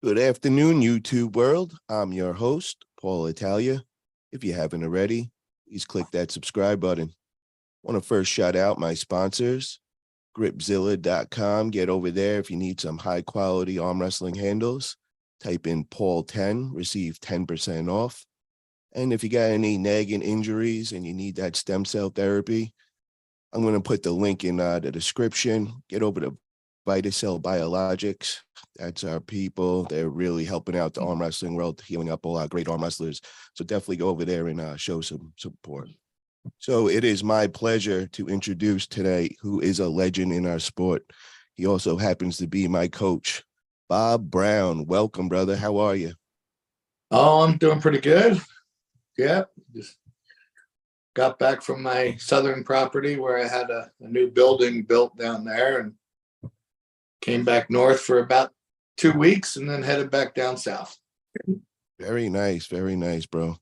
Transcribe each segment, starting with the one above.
Good afternoon, YouTube world. I'm your host, Paul Italia. If you haven't already, please click that subscribe button. I want to first shout out my sponsors, gripzilla.com. Get over there if you need some high quality arm wrestling handles. Type in Paul10, receive 10% off. And if you got any nagging injuries and you need that stem cell therapy, I'm going to put the link in the description. Get over to Vitacell Biologics. That's our people. They're really helping out the arm wrestling world, healing up a lot of great arm wrestlers. So definitely go over there and show some support. So it is my pleasure to introduce today who is a legend in our sport. He also happens to be my coach, Bob Brown. Welcome, brother. How are you? Oh, I'm doing pretty good. Yeah, just got back from my southern property where I had a new building built down there and came back north for about 2 weeks and then headed back down south. Very nice, bro.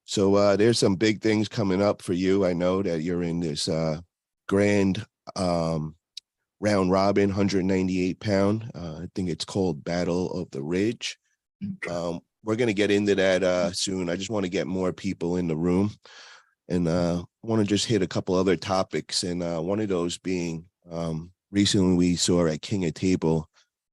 So there's some big things coming up for you. I know that you're in this grand round robin, 198 pound. I think it's called Battle of the Ridge. We're going to get into that soon. I just want to get more people in the room. And I want to just hit a couple other topics. And one of those being recently we saw at King of Table,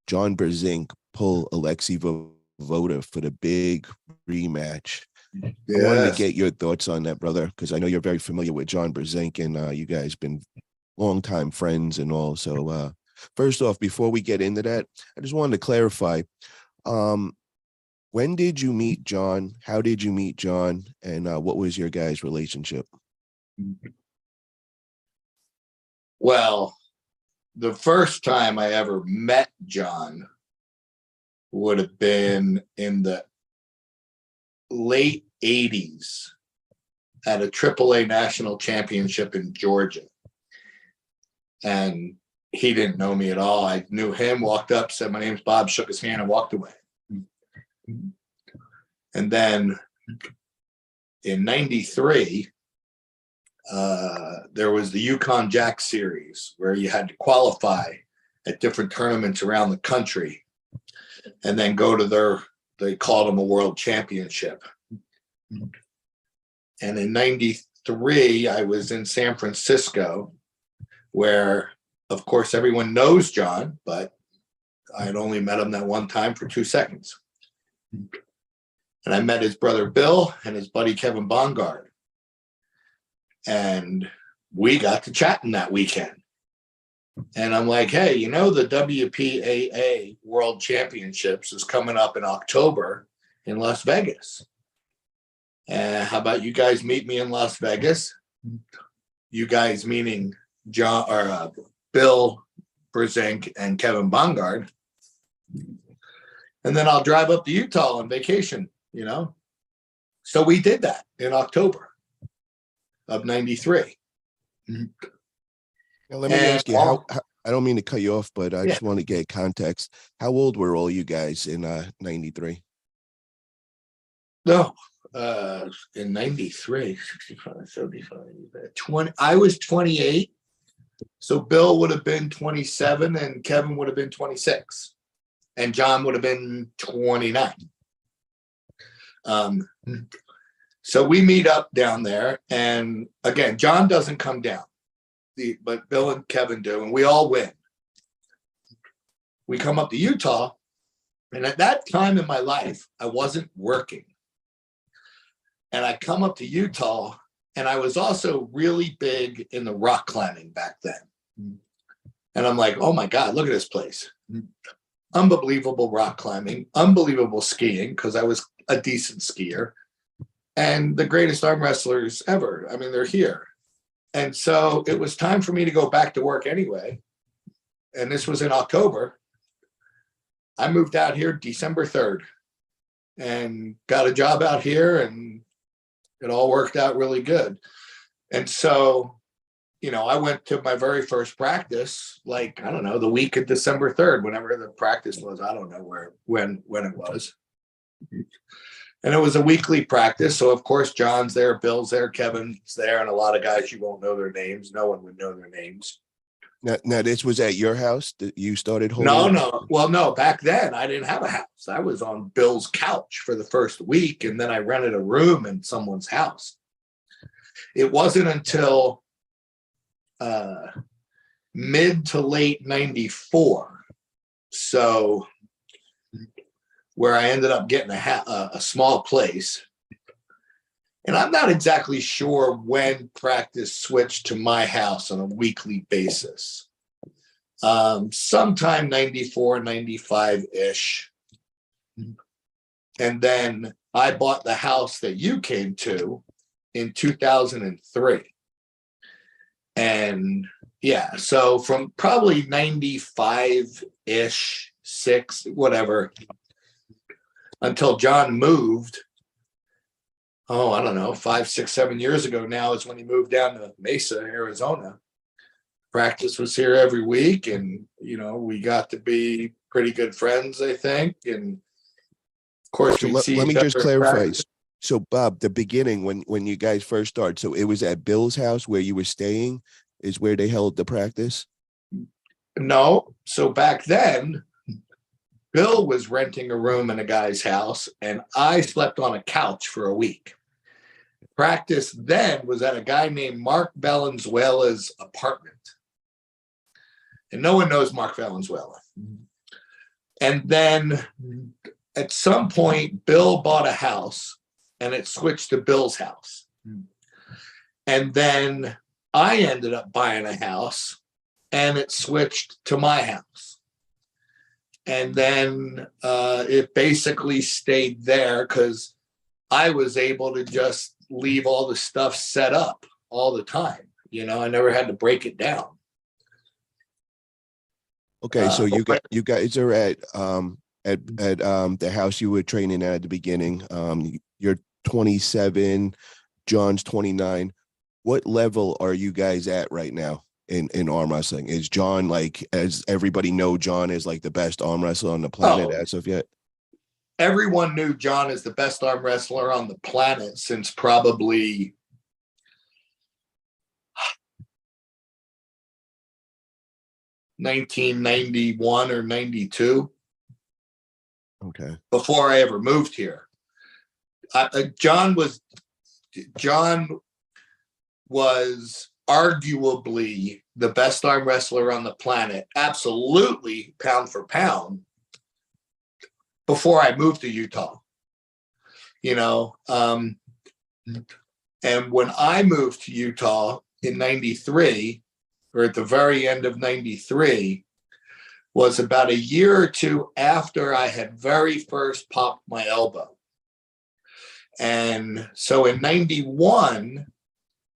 John Brzenk pull Alexei Voda for the big rematch. Yes. I wanted to get your thoughts on that, brother, because I know you're very familiar with John Brzenk and you guys been longtime friends and all. So first off, before we get into that, I just wanted to clarify. When did you meet John? How did you meet John? And what was your guys' relationship? Well, the first time I ever met John would have been in the late 80s at a AAA national championship in Georgia. And he didn't know me at all. I knew him, walked up, said, "My name's Bob," shook his hand and walked away. And then in 93, there was the Yukon Jack series where you had to qualify at different tournaments around the country and then go to they called them a world championship. And in 93, I was in San Francisco where, of course, everyone knows John, but I had only met him that one time for 2 seconds. And I met his brother Bill and his buddy Kevin Bongard. And we got to chatting that weekend. And I'm like, hey, you know, the WPAA World Championships is coming up in October in Las Vegas. And how about you guys meet me in Las Vegas? You guys meaning John or Bill Brzenk and Kevin Bongard. And then I'll drive up to Utah on vacation, you know. So we did that in October of 93. Now, let me ask you, how I don't mean to cut you off, but I just want to get context. How old were all you guys in 93? No, in 93, 65, 75, 20. I was 28. So Bill would have been 27 and Kevin would have been 26. And John would have been 29. So we meet up down there. And again, John doesn't come down, but Bill and Kevin do. And we all win. We come up to Utah. And at that time in my life, I wasn't working. And I come up to Utah. And I was also really big in the rock climbing back then. And I'm like, oh my God, look at this place. Unbelievable rock climbing, unbelievable skiing, because I was a decent skier, and the greatest arm wrestlers ever. I mean, they're here. And so it was time for me to go back to work anyway. And this was in October. I moved out here December 3rd and got a job out here, and it all worked out really good. And so, you know, I went to my very first practice, like, I don't know, the week of December 3rd, whenever the practice was. I don't know when it was. And it was a weekly practice. So, of course, John's there, Bill's there, Kevin's there, and a lot of guys, you won't know their names. No one would know their names. Now this was at your house that you started No, holding? no. Well, no, back then I didn't have a house. I was on Bill's couch for the first week, and then I rented a room in someone's house. It wasn't until mid to late 94. So where I ended up getting a small place. And I'm not exactly sure when practice switched to my house on a weekly basis. Sometime 94, 95-ish. And then I bought the house that you came to in 2003. And yeah, so from probably 95-ish, 6, whatever, until John moved, I don't know, 5, 6, 7 years ago now is when he moved down to Mesa, Arizona. Practice was here every week, and we got to be pretty good friends, I think. And of course, So let me just clarify. So Bob, the beginning when you guys first started, so it was at Bill's house where you were staying is where they held the practice? No. So back then, Bill was renting a room in a guy's house, and I slept on a couch for a week. Practice then was at a guy named Mark Valenzuela's apartment. And no one knows Mark Valenzuela. And then at some point, Bill bought a house, and it switched to Bill's house. And then I ended up buying a house, and it switched to my house. And then it basically stayed there because I was able to just leave all the stuff set up all the time. I never had to break it down. Okay, so you guys are at the house you were training at the beginning. You're 27, John's 29. What level are you guys at right now in arm wrestling? Is John, like, as everybody know, John is like the best arm wrestler on the planet as of yet? Everyone knew John is the best arm wrestler on the planet since probably 1991 or 92. Okay. Before I ever moved here. John was arguably the best arm wrestler on the planet, absolutely pound for pound, before I moved to Utah. And when I moved to Utah in 93, or at the very end of 93, was about a year or two after I had very first popped my elbow. And so in 91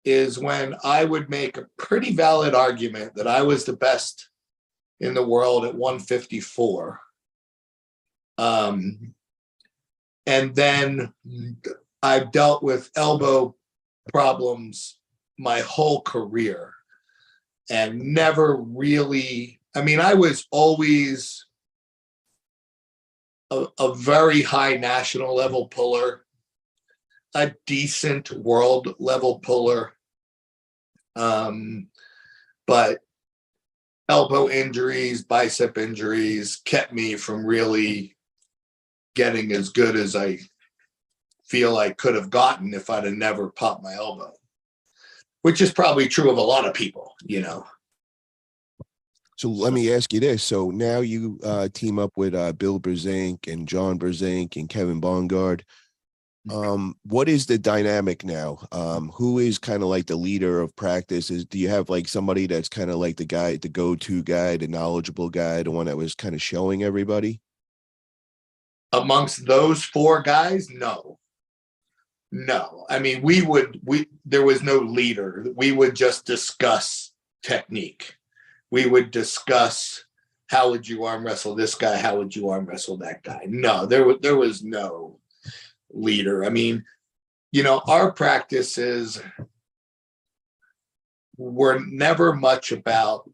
is when I would make a pretty valid argument that I was the best in the world at 154. And then I've dealt with elbow problems my whole career and never really, I was always a very high national level puller, a decent world level puller. But elbow injuries, bicep injuries kept me from really getting as good as I feel I could have gotten if I'd have never popped my elbow, which is probably true of a lot of people, So let me ask you this. So now you team up with Bill Brzenk and John Brzenk and Kevin Bongard. What is the dynamic now? Who is kind of like the leader of practice? Do you have like somebody that's kind of like the guy, the go-to guy, the knowledgeable guy, the one that was kind of showing everybody? Amongst those 4 guys, no. There was no leader. We would just discuss technique. We would discuss, how would you arm wrestle this guy? How would you arm wrestle that guy? No, there was no leader. Our practices were never much about,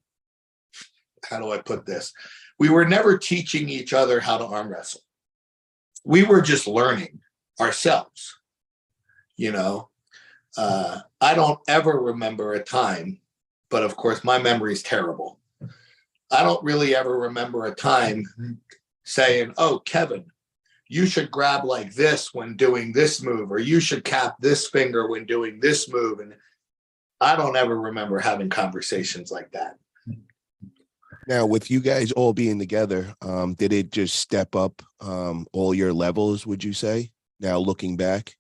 how do I put this? We were never teaching each other how to arm wrestle. We were just learning ourselves. I don't ever remember a time, but of course my memory is terrible. I don't really ever remember a time saying, oh, Kevin, you should grab like this when doing this move, or you should cap this finger when doing this move. And I don't ever remember having conversations like that. Now, with you guys all being together, did it just step up all your levels, would you say, now looking back?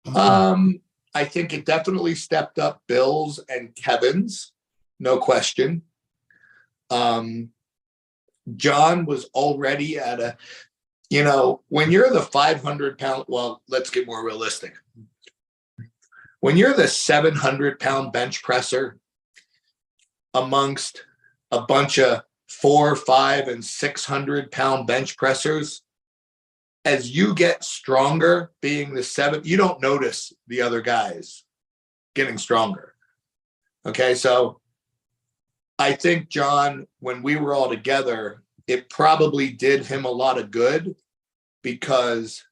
I think it definitely stepped up Bill's and Kevin's, no question. John was already at a, when you're the 500-pound, well, let's get more realistic. When you're the 700-pound bench presser amongst a bunch of 400, 500, and 600-pound bench pressers, as you get stronger, being the 7, you don't notice the other guys getting stronger. Okay, so I think John, when we were all together, it probably did him a lot of good because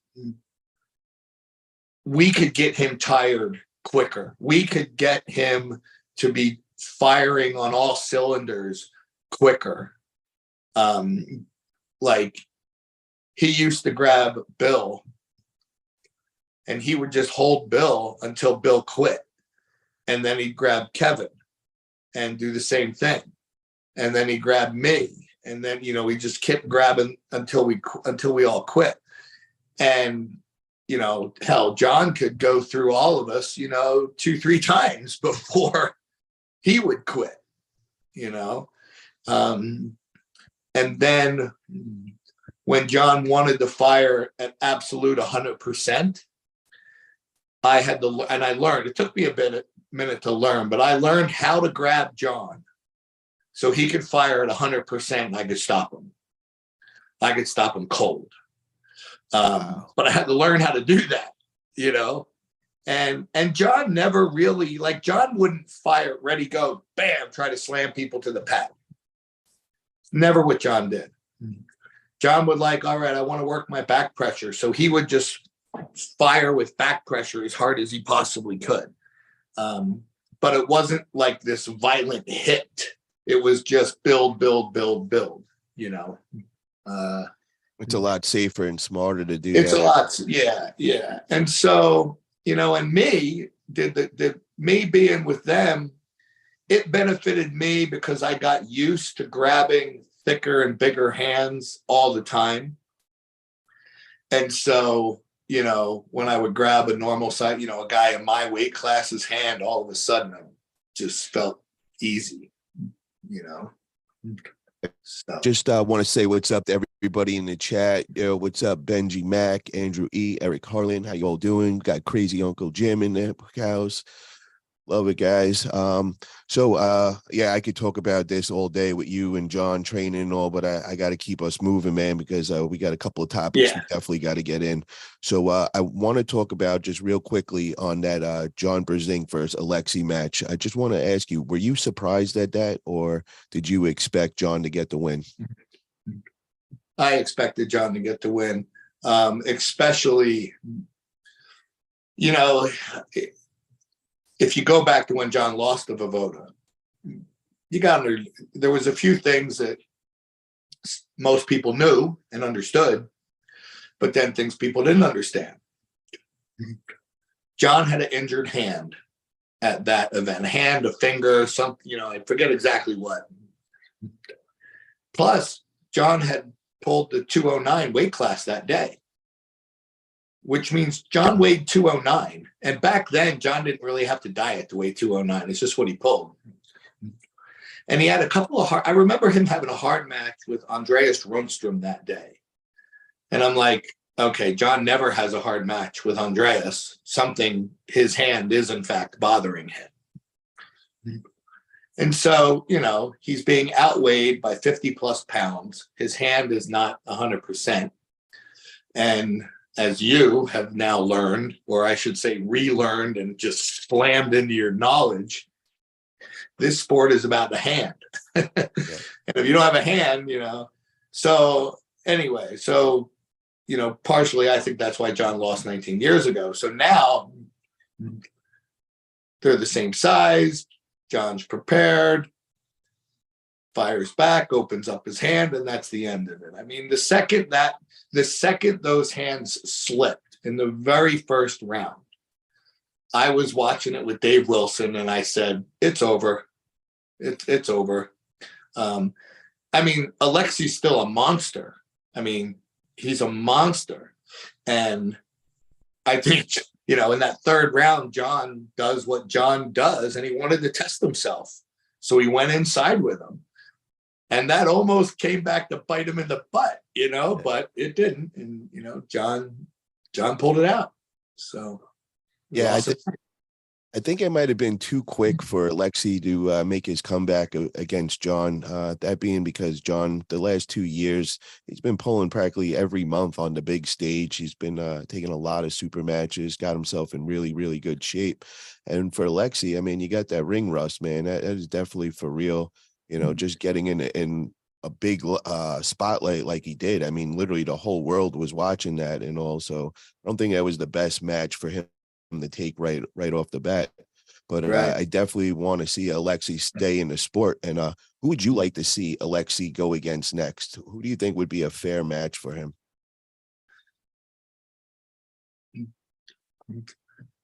we could get him tired quicker. We could get him to be firing on all cylinders quicker. Like he used to grab Bill and he would just hold Bill until Bill quit. And then he'd grab Kevin and do the same thing. And then he'd grab me. And then, we just kept grabbing until we all quit. And, hell, John could go through all of us, 2-3 times before he would quit, and then when John wanted to fire at absolute 100%, I had to, and I learned, it took me a minute to learn, but I learned how to grab John so he could fire at 100% and I could stop him. I could stop him cold. But I had to learn how to do that, and John never really, John wouldn't fire, ready, go, bam, try to slam people to the pad. Never what John did. John would all right, I want to work my back pressure. So he would just fire with back pressure as hard as he possibly could. But it wasn't like this violent hit. It was just build, It's a lot safer and smarter to do it's that. a lot. Yeah. And so, and me being with them, it benefited me because I got used to grabbing thicker and bigger hands all the time. And so, when I would grab a normal size, a guy in my weight class's hand, all of a sudden I just felt easy, So. Just want to say what's up to everybody in the chat. What's up, Benji Mack, Andrew E, Eric Harlan? How you all doing? Got crazy Uncle Jim in the house. Love it, guys. Yeah, I could talk about this all day with you and John training and all, but I got to keep us moving, man, because we got a couple of topics we definitely got to get in. So I want to talk about just real quickly on that John Brzenk versus Alexei match. I just want to ask you, were you surprised at that, or did you expect John to get the win? I expected John to get the win, especially, if you go back to when John lost to Vovoda, there was a few things that most people knew and understood, but then things people didn't understand. John had an injured hand at that event, a hand, a finger, something, I forget exactly what. Plus, John had pulled the 209 weight class that day, which means John weighed 209. And back then, John didn't really have to diet to weigh 209. It's just what he pulled. And he had a couple of I remember him having a hard match with Andreas Rundstrom that day. And I'm like, okay, John never has a hard match with Andreas. His hand is in fact bothering him. And so, he's being outweighed by 50 plus pounds. His hand is not 100%. And as you have now learned, or I should say relearned and just slammed into your knowledge, this sport is about the hand. And if you don't have a hand, so anyway, partially I think that's why John lost 19 years ago. So now they're the same size. John's prepared. fires back, opens up his hand, and that's the end of it. I mean, the second those hands slipped in the very first round, I was watching it with Dave Wilson, and I said, "It's over. It's over." I mean, Alexi's still a monster. I mean, he's a monster, and I think, in that third round, John does what John does, and he wanted to test himself, so he went inside with him. And that almost came back to bite him in the butt, but it didn't. And, John pulled it out. So, Yeah, I think it might have been too quick for Alexei to make his comeback against John. That being because John, the last 2 years, he's been pulling practically every month on the big stage. He's been taking a lot of super matches, got himself in really, really good shape. And for Alexei, I mean, you got that ring rust, man. That is definitely for real. Just getting in a big spotlight like he did. I mean, literally the whole world was watching that, and also I don't think that was the best match for him to take right off the bat. But right. I definitely want to see Alexei stay in the sport. And who would you like to see Alexei go against next? Who do you think would be a fair match for him?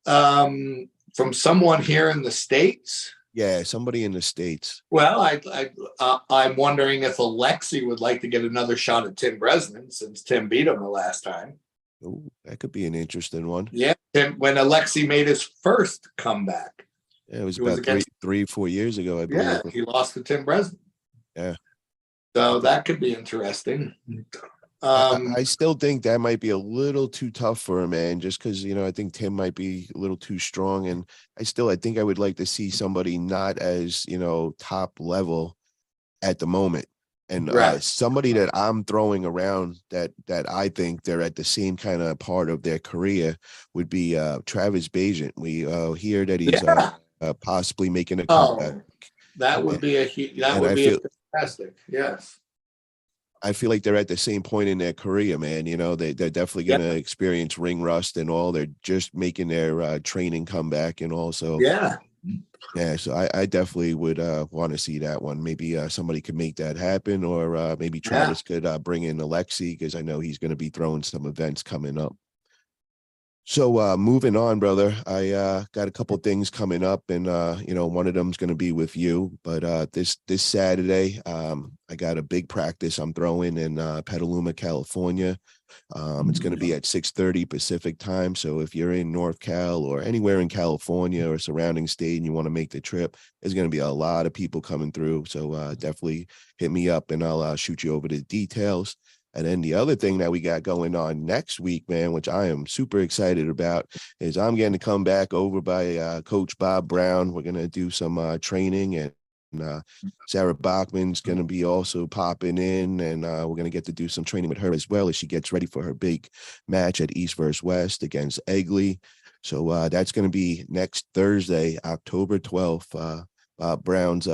From someone here in the States? Yeah, somebody in the States. Well, I'm wondering if Alexei would like to get another shot at Tim Bresnan, since Tim beat him the last time. Oh, that could be an interesting one. Yeah, when Alexei made his first comeback. Yeah, it was about 4 years ago, I believe. Yeah, he lost to Tim Bresnan. Yeah. So that could be interesting. I still think that might be a little too tough for him, man, just because, I think Tim might be a little too strong. And I think I would like to see somebody not as, top level at the moment. And somebody that I'm throwing around that I think they're at the same kind of part of their career would be Travis Bazin. We hear that he's possibly making a comeback. That would be fantastic. Yes. I feel like they're at the same point in their career, man. They're definitely going to experience ring rust and all. They're just making their training comeback and also. Yeah. So I definitely would want to see that one. Maybe somebody could make that happen, or maybe Travis could bring in Alexei, because I know he's going to be throwing some events coming up. So moving on, brother, I got a couple things coming up, and one of them's going to be with you. But this Saturday, I got a big practice I'm throwing in Petaluma, California. It's going to be at 6:30 Pacific time. So if you're in North Cal or anywhere in California or surrounding state and you want to make the trip, there's going to be a lot of people coming through. So definitely hit me up and I'll shoot you over the details. And then the other thing that we got going on next week, man, which I am super excited about, is I'm getting to come back over by Coach Bob Brown. We're going to do some training, and Sarah Bachman's going to be also popping in, and we're going to get to do some training with her as well as she gets ready for her big match at East vs. West against Egley. So that's going to be next Thursday, October 12th. Brown's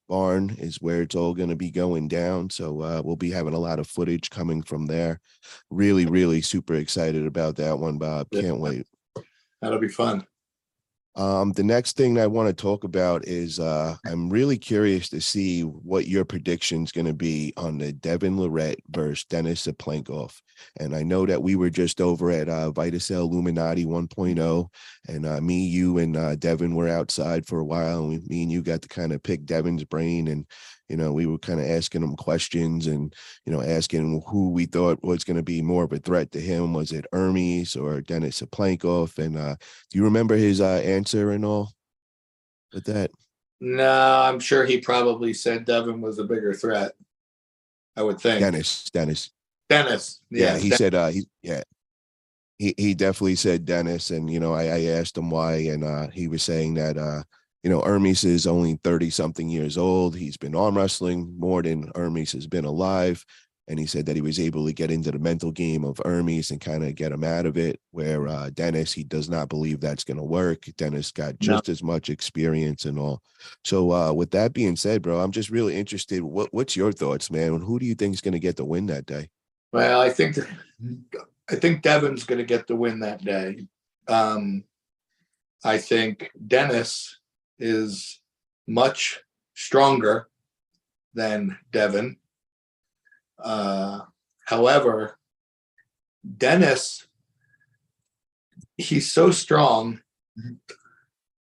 barn is where it's all going to be going down. So we'll be having a lot of footage coming from there. Really, really super excited about that one, Bob. Can't wait. That'll be fun. The next thing I want to talk about is I'm really curious to see what your prediction is going to be on the Devon Larratt versus Denis Cyplenkov. And I know that we were just over at Vitacell Illuminati 1.0, and me, you, and Devon were outside for a while, and me and you got to kind of pick Devon's brain, and we were kind of asking him questions and, asking who we thought was going to be more of a threat to him. Was it Hermes or Denis Cyplenkov? And do you remember his answer and all with that? No, I'm sure he probably said Devon was a bigger threat. I would think. Denis. Yeah, he said, he definitely said Denis. And, I asked him why, and he was saying that, Hermes is only 30 something years old. He's been arm wrestling more than Hermes has been alive. And he said that he was able to get into the mental game of Hermes and kind of get him out of it, where Denis, he does not believe that's going to work. Denis got just as much experience and all. So with that being said, bro, I'm just really interested. What's your thoughts, man? Who do you think is going to get the win that day? Well, I think Devon's going to get the win that day. I think Denis is much stronger than Devon. However, Denis, he's so strong.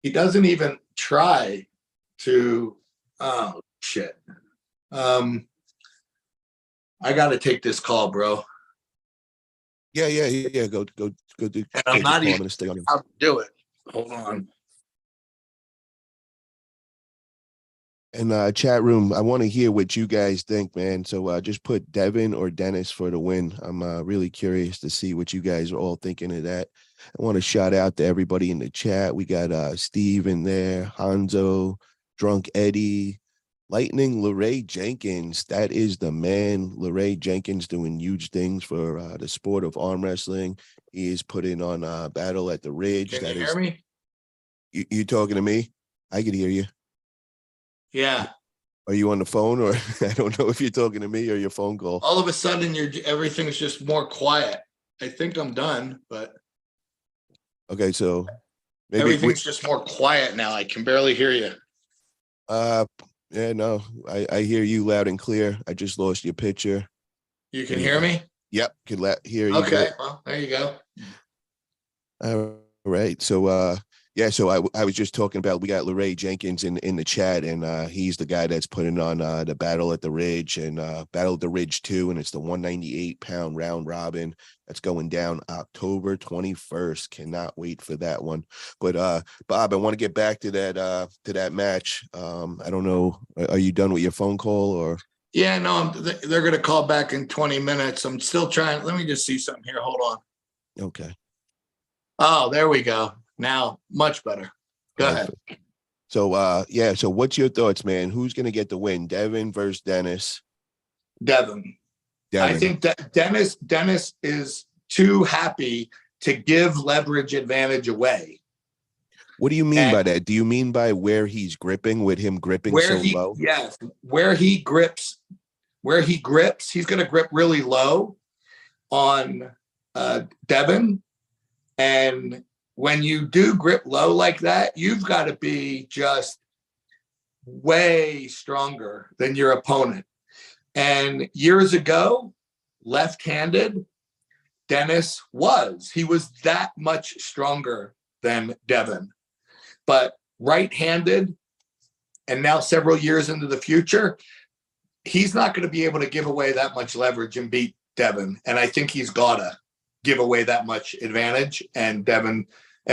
He doesn't even try to. Oh shit! I got to take this call, bro. Yeah. Go do. And I'm not even gonna stay on him. how to do it. Hold on. And chat room, I want to hear what you guys think, man. So just put Devon or Denis for the win. I'm really curious to see what you guys are all thinking of that. I want to shout out to everybody in the chat. We got Steve in there, Hanzo, Drunk Eddie, Lightning, Larratt Jenkins. That is the man. Larratt Jenkins doing huge things for the sport of arm wrestling. He is putting on Battle at the Ridge. Can That you is, hear me? you talking to me? I can hear you. Yeah. Are you on the phone, or I don't know if you're talking to me or your phone call? All of a sudden, everything's just more quiet. I think I'm done, but Okay, so maybe everything's just more quiet now. I can barely hear you. yeah, no, I hear you loud and clear. I just lost your picture. You can hear me? Yep, can hear you. Okay, well, there you go. All right, so yeah, so I was just talking about, we got Larratt Jenkins in the chat, and he's the guy that's putting on the Battle at the Ridge and Battle at the Ridge 2, and it's the 198-pound round robin that's going down October 21st. Cannot wait for that one. But Bob, I want to get back to that match. I don't know, are you done with your phone call, or? Yeah, no, they're going to call back in 20 minutes. I'm still trying. Let me just see something here. Hold on. Okay. Oh, there we go. Now, much better. Go ahead. So, yeah. So, what's your thoughts, man? Who's going to get the win? Devon versus Denis? Devon. I think that Denis is too happy to give leverage advantage away. What do you mean by that? Do you mean by where he's gripping, with him gripping so low? Yes, where he grips, he's going to grip really low on Devon. And when you do grip low like that, you've got to be just way stronger than your opponent. And years ago, left-handed, Denis he was that much stronger than Devon. But right-handed, and now several years into the future, he's not going to be able to give away that much leverage and beat Devon. And I think he's got to give away that much advantage. And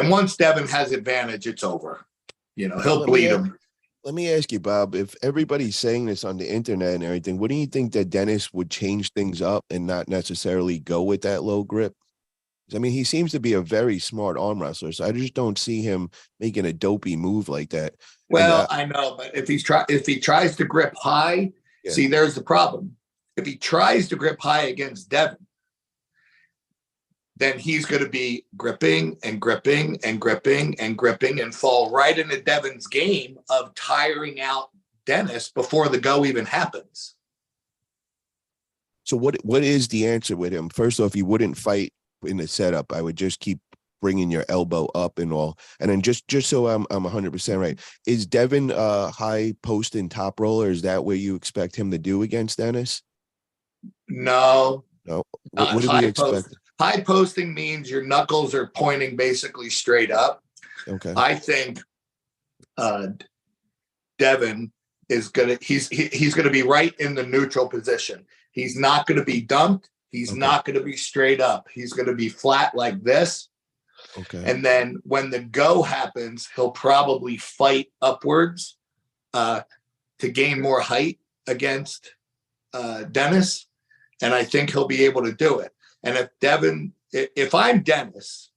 once Devon has advantage, it's over. You know, he'll bleed him. Let me ask you, Bob, if everybody's saying this on the internet and everything, what do you think that Denis would change things up and not necessarily go with that low grip? I mean, he seems to be a very smart arm wrestler, so I just don't see him making a dopey move like that. Well, I know, but if he tries to grip high, yeah. See, there's the problem. If he tries to grip high against Devon, then he's going to be gripping and gripping and gripping and gripping and fall right into Devon's game of tiring out Denis before the go even happens. So what is the answer with him? First off, you wouldn't fight in the setup. I would just keep bringing your elbow up and all. And then just so I'm 100% right, is Devon high post and top roller? Is that where you expect him to do against Denis? No. What do we expect? High posting means your knuckles are pointing basically straight up. Okay. I think Devon is he's gonna be right in the neutral position. He's not gonna be dumped. He's not gonna be straight up. He's gonna be flat like this. Okay. And then when the go happens, he'll probably fight upwards to gain more height against Denis. And I think he'll be able to do it. And if I'm Denis,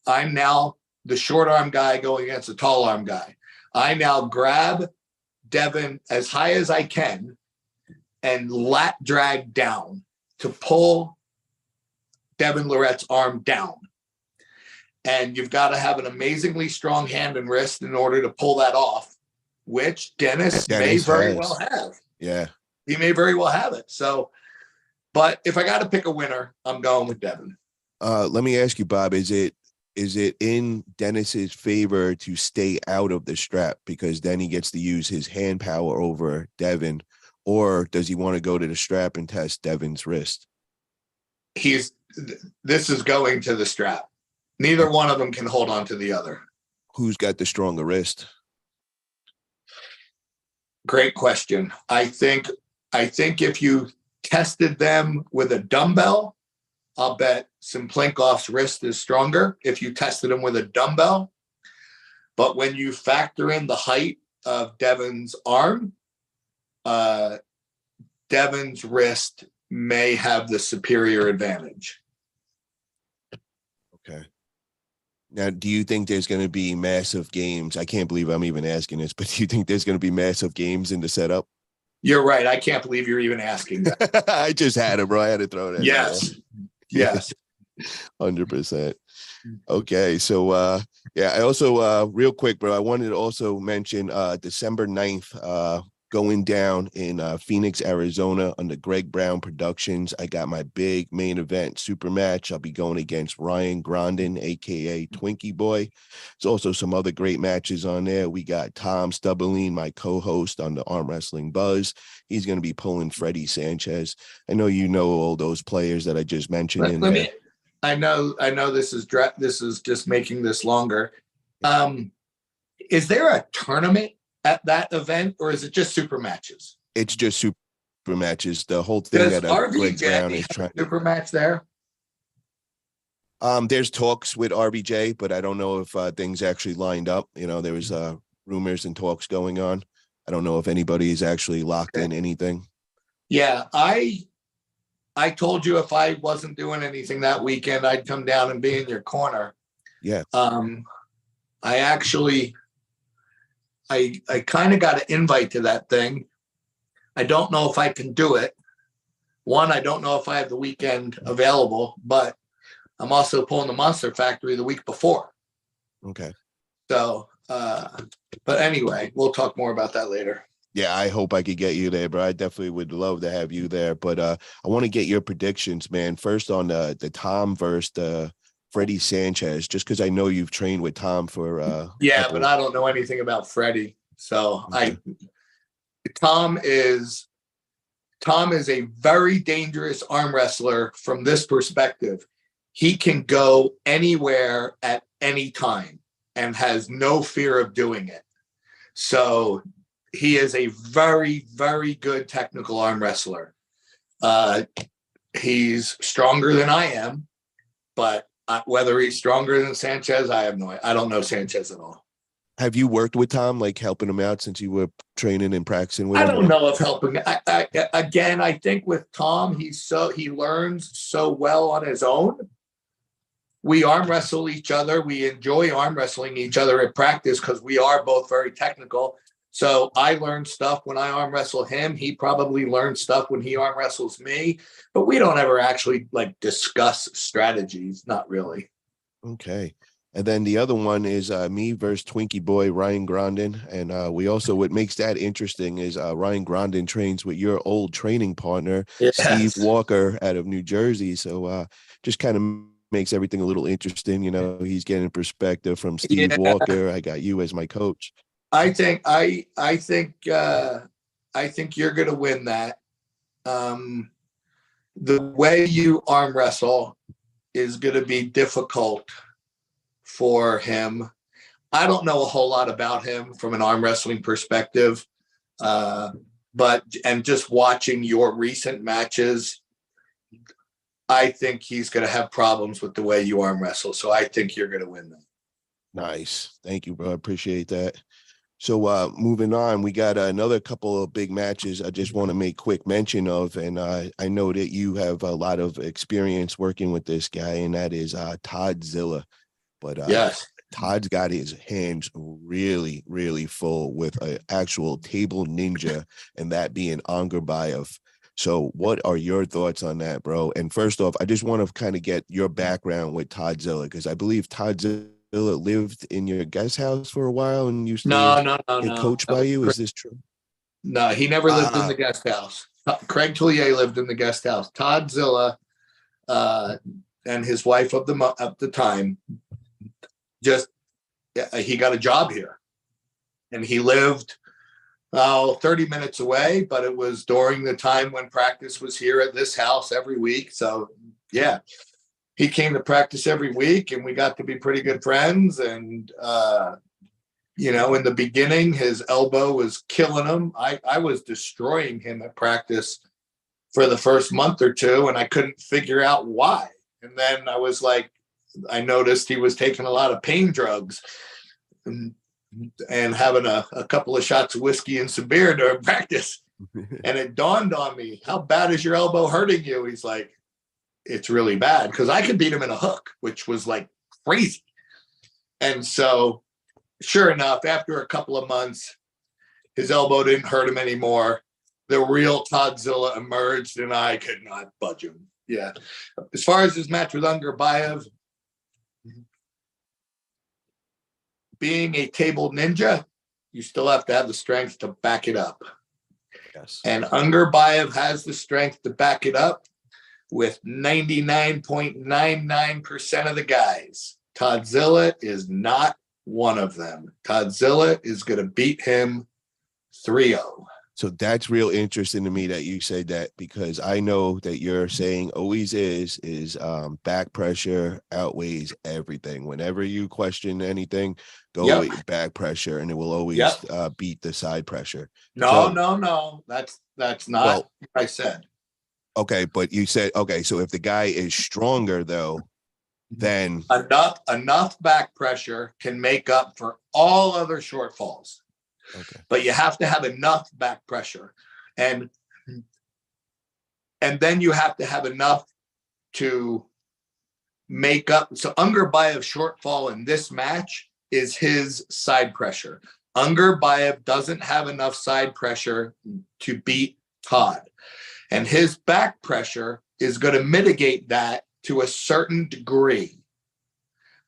I'm now the short arm guy going against the tall arm guy. I now grab Devon as high as I can and lat drag down to pull Devon Larratt's arm down. And you've got to have an amazingly strong hand and wrist in order to pull that off, which Denis may very well have. Yeah. He may very well have it. So, but if I got to pick a winner, I'm going with Devon. Let me ask you, Bob, is it is it in Denis's favor to stay out of the strap because then he gets to use his hand power over Devon, or does he want to go to the strap and test Devon's wrist? This is going to the strap. Neither one of them can hold on to the other. Who's got the stronger wrist? Great question. I think if you tested them with a dumbbell, I'll bet Cyplenkov's wrist is stronger if you tested him with a dumbbell. But when you factor in the height of Devon's arm, Devon's wrist may have the superior advantage. Okay. Now, do you think there's going to be massive games? I can't believe I'm even asking this, but do you think there's going to be massive games in the setup? You're right. I can't believe you're even asking that. I just had it, bro. I had to throw that. Yes. Yes. 100%. Okay. So, yeah, I also, real quick, bro, I wanted to also mention December 9th, going down in Phoenix, Arizona under Greg Brown Productions. I got my big main event super match. I'll be going against Ryan Grondin, aka Twinkie Boy. There's also some other great matches on there. We got Tom Stubberline, my co-host on the Arm Wrestling Buzz. He's going to be pulling Freddie Sanchez. I know you know all those players that I just mentioned. I know this is just making this longer. Is there a tournament at that event, or is it just super matches? It's just super matches. The whole thing that Greg Brown is trying super match there. There's talks with RBJ, but I don't know if things actually lined up. You know, there was rumors and talks going on. I don't know if anybody's actually locked in anything. Yeah, I told you if I wasn't doing anything that weekend, I'd come down and be in your corner. Yeah. I kind of got an invite to that thing. I don't know if I can do it. One, I don't know if I have the weekend available, but I'm also pulling the Monster Factory the week before. Okay. So, but anyway, we'll talk more about that later. Yeah, I hope I could get you there, bro. I definitely would love to have you there. But I want to get your predictions, man. First on the Tom versus Freddie Sanchez, just because I know you've trained with Tom for but I don't know anything about Freddie. So okay. Tom is a very dangerous arm wrestler from this perspective. He can go anywhere at any time and has no fear of doing it. So he is a very, very good technical arm wrestler. He's stronger than I am, but whether he's stronger than Sanchez, I don't know Sanchez at all. Have you worked with Tom, like helping him out since you were training and practicing with him? I don't know if helping. I think with Tom, he learns so well on his own. We arm wrestle each other. We enjoy arm wrestling each other at practice because we are both very technical. So I learn stuff when I arm wrestle him. He probably learns stuff when he arm wrestles me, but we don't ever actually like discuss strategies. Not really. Okay. And then the other one is me versus Twinkie Boy, Ryan Grondin. And we also, what makes that interesting is Ryan Grondin trains with your old training partner, yes, Steve Walker out of New Jersey. So just kind of makes everything a little interesting. You know, he's getting perspective from Steve Walker. I got you as my coach. I think you're going to win that. The way you arm wrestle is going to be difficult for him. I don't know a whole lot about him from an arm wrestling perspective, but just watching your recent matches, I think he's going to have problems with the way you arm wrestle. So I think you're going to win that. Nice. Thank you, bro. I appreciate that. So moving on, we got another couple of big matches I just want to make quick mention of. And I know that you have a lot of experience working with this guy, and that is Toddzilla. But yes, Todd's got his hands really, really full with an actual table ninja, and that being Ongarbaev. So what are your thoughts on that, bro? And first off, I just want to kind of get your background with Toddzilla, because I believe Toddzilla lived in your guest house for a while and used to get coached by you. Is this true? No, he never lived in the guest house. Craig Tullier lived in the guest house. Toddzilla and his wife at the time, just he got a job here, and he lived 30 minutes away, but it was during the time when practice was here at this house every week. So yeah, he came to practice every week, and we got to be pretty good friends. And in the beginning, his elbow was killing him. I was destroying him at practice for the first month or two, and I couldn't figure out why. And then I noticed he was taking a lot of pain drugs and having a couple of shots of whiskey and some beer during practice. And it dawned on me, how bad is your elbow hurting you? He's like, it's really bad, because I could beat him in a hook, which was like crazy. And so sure enough, after a couple of months, his elbow didn't hurt him anymore. The real Toddzilla emerged, and I could not budge him. Yeah. As far as his match with Ongarbaev, being a table ninja, you still have to have the strength to back it up. Yes. And Ongarbaev has the strength to back it up with 99.99% of the guys. Toddzilla is not one of them. Toddzilla is going to beat him 3-0. So that's real interesting to me that you said that, because I know that you're saying always is back pressure outweighs everything. Whenever you question anything, go with back pressure, and it will always beat the side pressure. No. That's not what I said. Okay, but you said, okay, so if the guy is stronger though, then enough back pressure can make up for all other shortfalls. Okay. But you have to have enough back pressure, and then you have to have enough to make up. So Ongarbaev's shortfall in this match is his side pressure. Ongarbaev doesn't have enough side pressure to beat Todd, and his back pressure is going to mitigate that to a certain degree,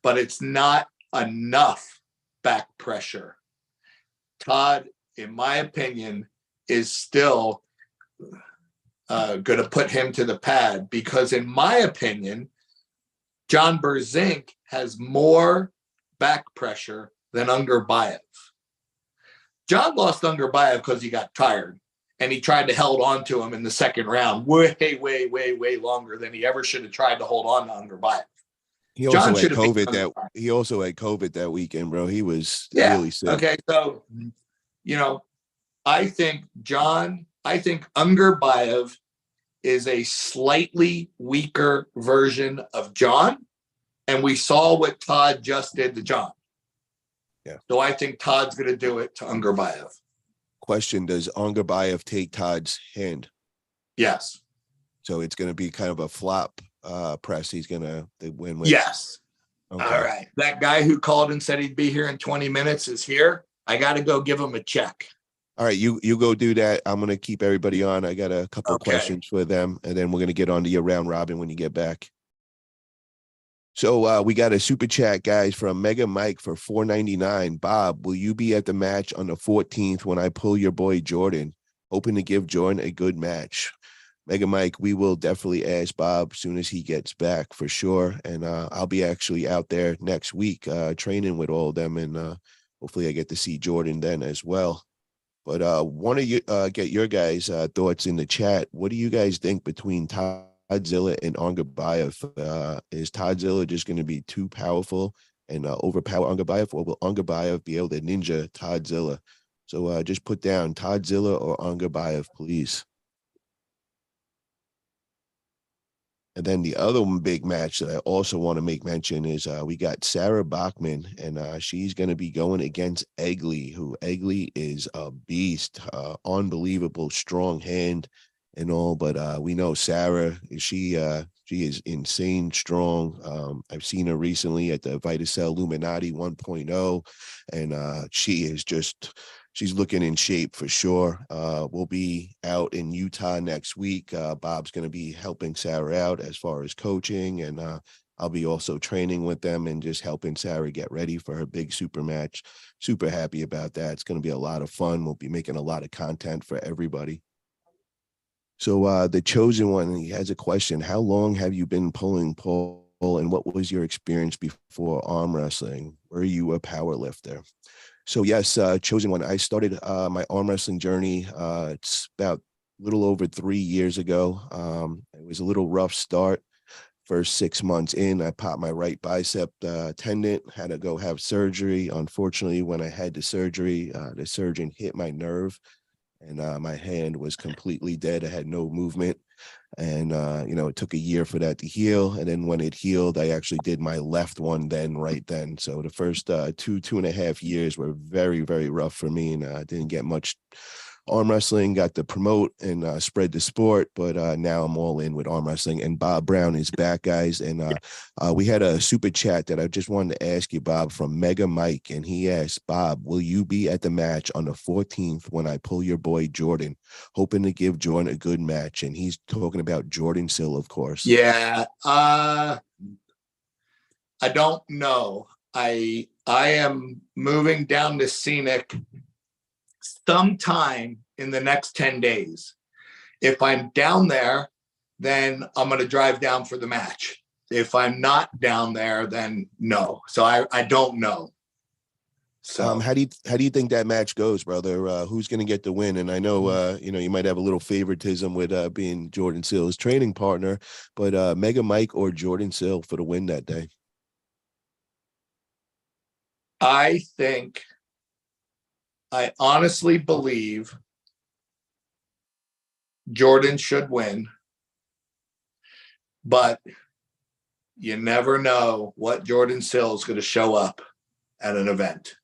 but it's not enough back pressure. Todd, in my opinion, is still going to put him to the pad, because in my opinion, John Brzenk has more back pressure than Ongarbaev. John lost Ongarbaev because he got tired, and he tried to hold on to him in the second round way longer than he ever should have tried to hold on to Ongarbaev. He also had COVID that weekend, bro. He was really sick. Okay, so I think Ongarbaev is a slightly weaker version of John, and we saw what Todd just did to John. Yeah. So I think Todd's going to do it to Ongarbaev. Question: does Ongarbaev take Todd's hand? Yes. So it's going to be kind of a flop press. He's going to win with. Yes. Okay. All right. That guy who called and said he'd be here in 20 minutes is here. I got to go give him a check. All right, you go do that. I'm going to keep everybody on. I got a couple of questions for them, and then we're going to get on to your round robin when you get back. So we got a super chat, guys, from Mega Mike for $4.99. Bob, will you be at the match on the 14th when I pull your boy Jordan? Hoping to give Jordan a good match. Mega Mike, we will definitely ask Bob as soon as he gets back for sure. And I'll be actually out there next week training with all of them, and hopefully I get to see Jordan then as well. But want to get your guys' thoughts in the chat. What do you guys think between Toddzilla and Ongarbaev? Is Toddzilla just going to be too powerful and overpower Ongarbaev, or will Ongarbaev be able to ninja Toddzilla? So just put down Toddzilla or Ongarbaev, please. And then the other big match that I also want to make mention is we got Sarah Bachman, and she's going to be going against Egli, who Egli is a beast, unbelievable strong hand and all. But we know Sarah, she is insane strong. I've seen her recently at the Vitacell Illuminati 1.0, and she is just... she's looking in shape for sure. We'll be out in Utah next week. Bob's going to be helping Sarah out as far as coaching, and I'll be also training with them and just helping Sarah get ready for her big super match. Super happy about that. It's going to be a lot of fun. We'll be making a lot of content for everybody. So the chosen one, he has a question. How long have you been pulling Paul and what was your experience before arm wrestling? Were you a power lifter? So yes, chosen one. I started my arm wrestling journey. It's about a little over 3 years ago. It was a little rough start. First 6 months in, I popped my right bicep tendon, had to go have surgery. Unfortunately, when I had the surgeon hit my nerve and my hand was completely dead. I had no movement. And, it took a year for that to heal. And then when it healed, I actually did my left one right then. So the first 2.5 years were very, very rough for me. And I didn't get much arm wrestling, got to promote and spread the sport, but now I'm all in with arm wrestling. And Bob Brown is back, guys. And we had a super chat that I just wanted to ask you, Bob, from Mega Mike. And he asked, Bob, will you be at the match on the 14th when I pull your boy Jordan? Hoping to give Jordan a good match. And he's talking about Jordan Sill, of course. Yeah. I don't know. I am moving down to Scenic sometime in the next 10 days. If I'm down there, then I'm going to drive down for the match. If I'm not down there, then no. So I don't know. So how do you think that match goes, brother? Who's going to get the win? And I know you might have a little favoritism with being Jordan Sill's training partner, but Mega Mike or Jordan Sill for the win that day? I honestly believe Jordan should win, but you never know what Jordan Sill is going to show up at an event.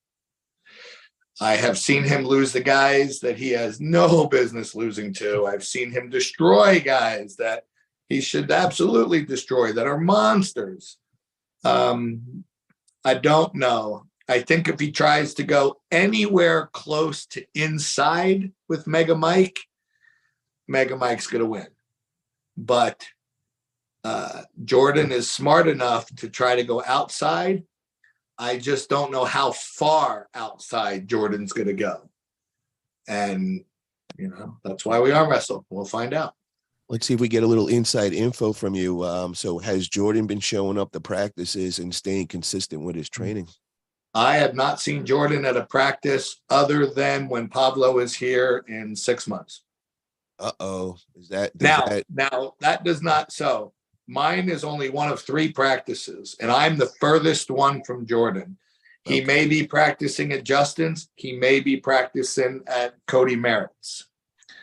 I have seen him lose the guys that he has no business losing to. I've seen him destroy guys that he should absolutely destroy, that are monsters. I don't know. I think if he tries to go anywhere close to inside with Mega Mike's going to win. But Jordan is smart enough to try to go outside. I just don't know how far outside Jordan's going to go. And, that's why we arm wrestle. We'll find out. Let's see if we get a little inside info from you. So has Jordan been showing up to practices and staying consistent with his training? I have not seen Jordan at a practice other than when Pablo is here in 6 months. Uh-oh. Now that does not. So mine is only one of 3 practices, and I'm the furthest one from Jordan. He may be practicing at Justin's. He may be practicing at Cody Merritt's.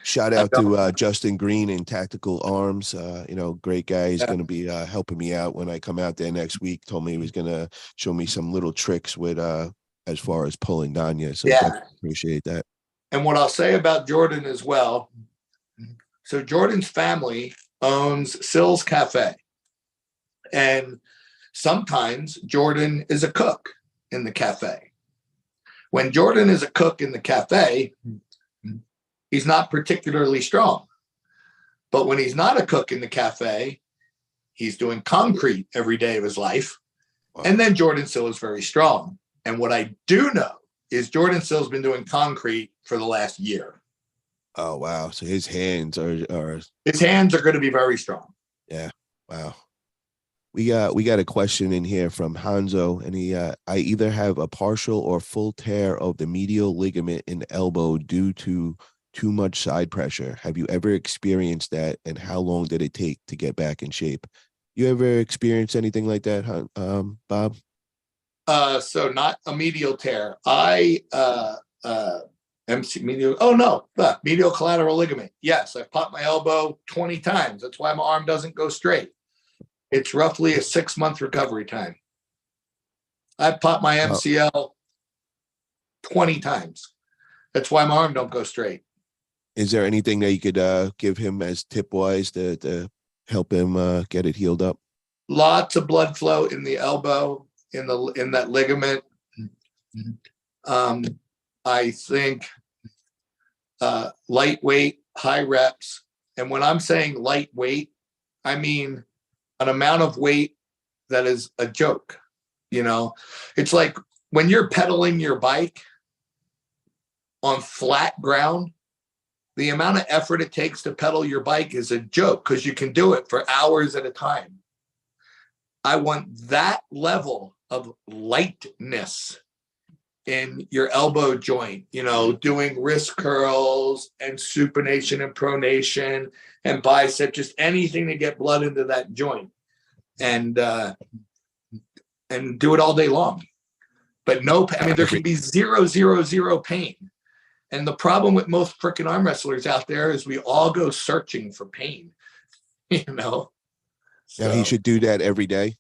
Shout out to Justin Green in Tactical Arms. Great guy. He's going to be helping me out when I come out there next week. Told me he was going to show me some little tricks with as far as pulling Danya. So I appreciate that. And what I'll say about Jordan as well. So Jordan's family owns Sill's Cafe. And sometimes Jordan is a cook in the cafe. When Jordan is a cook in the cafe, he's not particularly strong. But when he's not a cook in the cafe, he's doing concrete every day of his life. Wow. And then Jordan Sill is very strong. And what I do know is Jordan Sill's been doing concrete for the last year. Oh, wow. So his hands are going to be very strong. Yeah. Wow. We got a question in here from Hanzo, and I either have a partial or full tear of the medial ligament in the elbow due to too much side pressure. Have you ever experienced that, and how long did it take to get back in shape? You ever experienced anything like that, Bob? So not a medial tear. Medial collateral ligament. Yes, I've popped my elbow 20 times. That's why my arm doesn't go straight. It's roughly a 6-month recovery time. I've popped my MCL 20 times. That's why my arm don't go straight. Is there anything that you could give him as tip-wise to help him get it healed up? Lots of blood flow in the elbow, in that ligament. I think lightweight, high reps. And when I'm saying lightweight, I mean an amount of weight that is a joke. It's like when you're pedaling your bike on flat ground, the amount of effort it takes to pedal your bike is a joke because you can do it for hours at a time. I want that level of lightness in your elbow joint, doing wrist curls and supination and pronation and bicep, just anything to get blood into that joint, and do it all day long. But no, I mean, there can be 0 pain. And the problem with most freaking arm wrestlers out there is we all go searching for pain, So Now he should do that every day.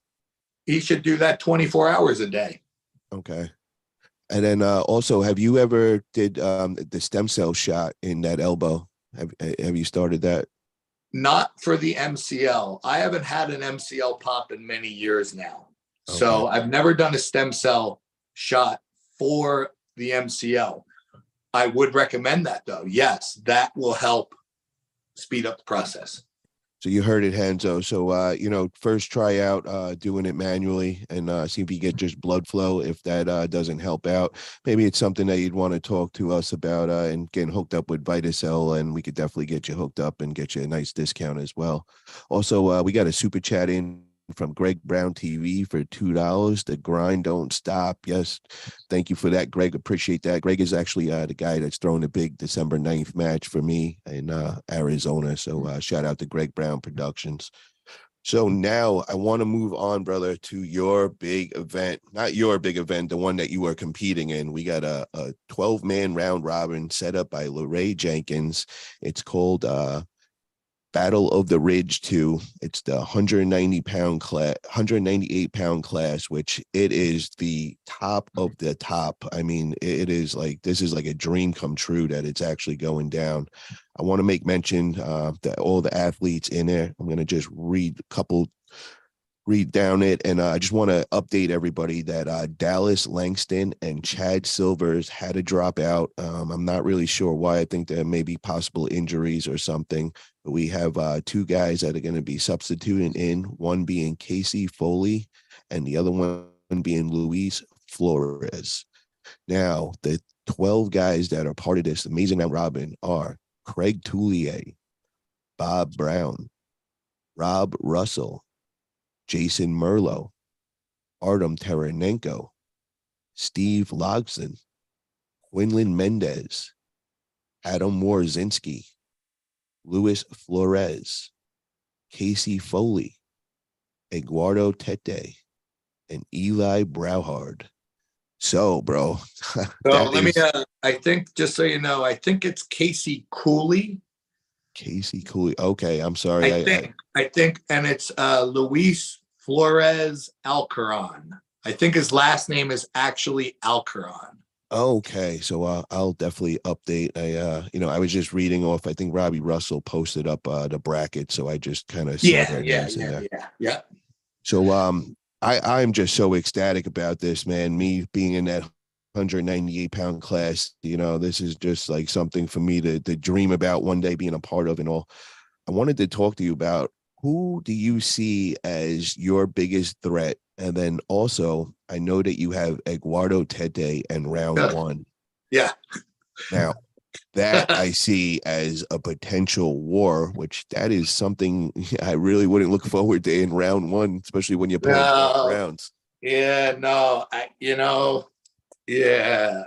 He should do that 24 hours a day. Okay. And then also, have you ever did the stem cell shot in that elbow? Have you started that? Not for the MCL. I haven't had an MCL pop in many years now. Okay. So I've never done a stem cell shot for the MCL. I would recommend that, though. Yes, that will help speed up the process. So you heard it, Hanzo. So, first try out doing it manually and see if you get just blood flow. If that doesn't help out, maybe it's something that you'd want to talk to us about and getting hooked up with VitaCell, and we could definitely get you hooked up and get you a nice discount as well. Also, we got a super chat in from Greg Brown TV for $2. The grind don't stop. Yes. Thank you for that, Greg. Appreciate that. Greg is actually the guy that's throwing a big December 9th match for me in Arizona. So shout out to Greg Brown Productions. So now I want to move on, brother, to your big event. Not your big event, the one that you are competing in. We got a 12-man round robin set up by Larratt Jenkins. It's called Battle of the Ridge 2. It's the 198 pound class, which it is the top of the top. I mean, this is like a dream come true that it's actually going down. I want to make mention that all the athletes in there, I'm going to just read down it. And I just want to update everybody that Dallas Langston and Chad Silvers had to drop out. I'm not really sure why. I think there may be possible injuries or something. But we have two guys that are going to be substituting in, one being Casey Foley and the other one being Luis Flores. Now, the 12 guys that are part of this amazing round robin are Craig Toulier, Bob Brown, Rob Russell, Jason Merlo, Artem Taranenko, Steve Logson, Quinlan Mendez, Adam Warzinski, Luis Flores, Casey Foley, Eduardo Tete, and Eli Brauhard. So, bro. So let me, I think, just so you know, I think it's Casey Cooley. Casey Cooley. Okay, I'm sorry. I think, and it's Luis Flores Alcaron. I think his last name is actually Alcaron. Okay, so I'll definitely update. I was just reading off. I think Robbie Russell posted up the bracket, so I just kind of saw their names in there. Yeah. So I'm just so ecstatic about this, man. Me being in that 198 pound class, this is just like something for me to dream about one day being a part of and all. I wanted to talk to you about, who do you see as your biggest threat? And then also, I know that you have Eduardo Tete in round one. Yeah. Now, that I see as a potential war, which that is something I really wouldn't look forward to in round one, especially when you're playing 12 rounds. Yeah, no, yeah.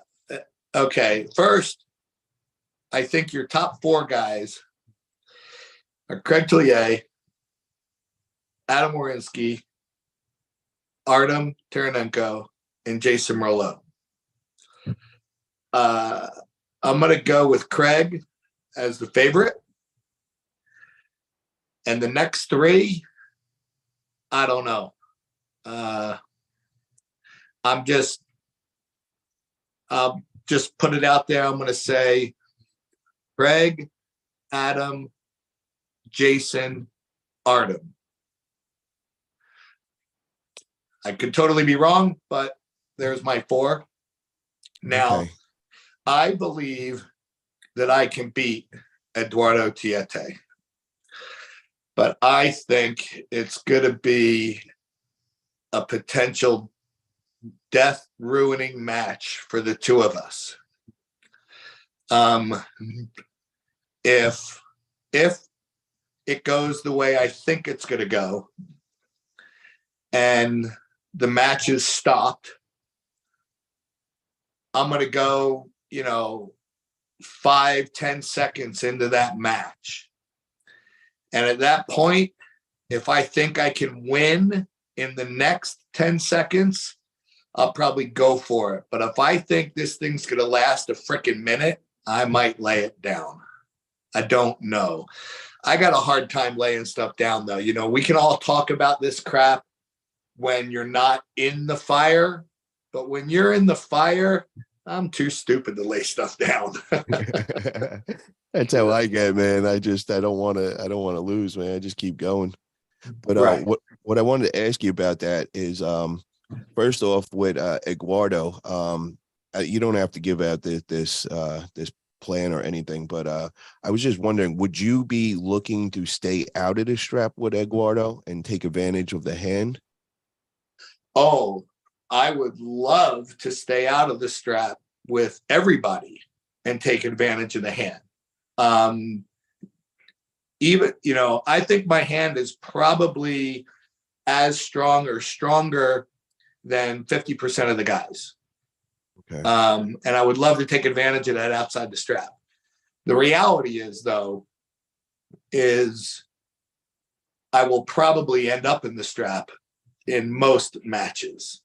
Okay, first, I think your top four guys are Craig Toulier, Adam Warzinski, Artem Taranenko, and Jason Merlo. I'm going to go with Craig as the favorite. And the next three, I don't know. I'll just put it out there. I'm going to say Craig, Adam, Jason, Artem. I could totally be wrong, but there's my four. Now, okay. I believe that I can beat Eduardo Tete, but I think it's going to be a potential death-ruining match for the two of us. If it goes the way I think it's going to go, and the match is stopped, I'm going to go, 5-10 seconds into that match. And at that point, if I think I can win in the next 10 seconds, I'll probably go for it. But if I think this thing's going to last a freaking minute, I might lay it down. I don't know. I got a hard time laying stuff down, though. We can all talk about this crap when you're not in the fire. But when you're in the fire, I'm too stupid to lay stuff down. That's how I get, man. I don't want to lose, man. I just keep going. But Right. what I wanted to ask you about that is, first off, with Eduardo, you don't have to give out this plan or anything, but I was just wondering, would you be looking to stay out of the strap with Eduardo and take advantage of the hand? Oh, I would love to stay out of the strap with everybody and take advantage of the hand. Even, I think my hand is probably as strong or stronger than 50% of the guys. Okay. And I would love to take advantage of that outside the strap. The reality is, though, I will probably end up in the strap in most matches.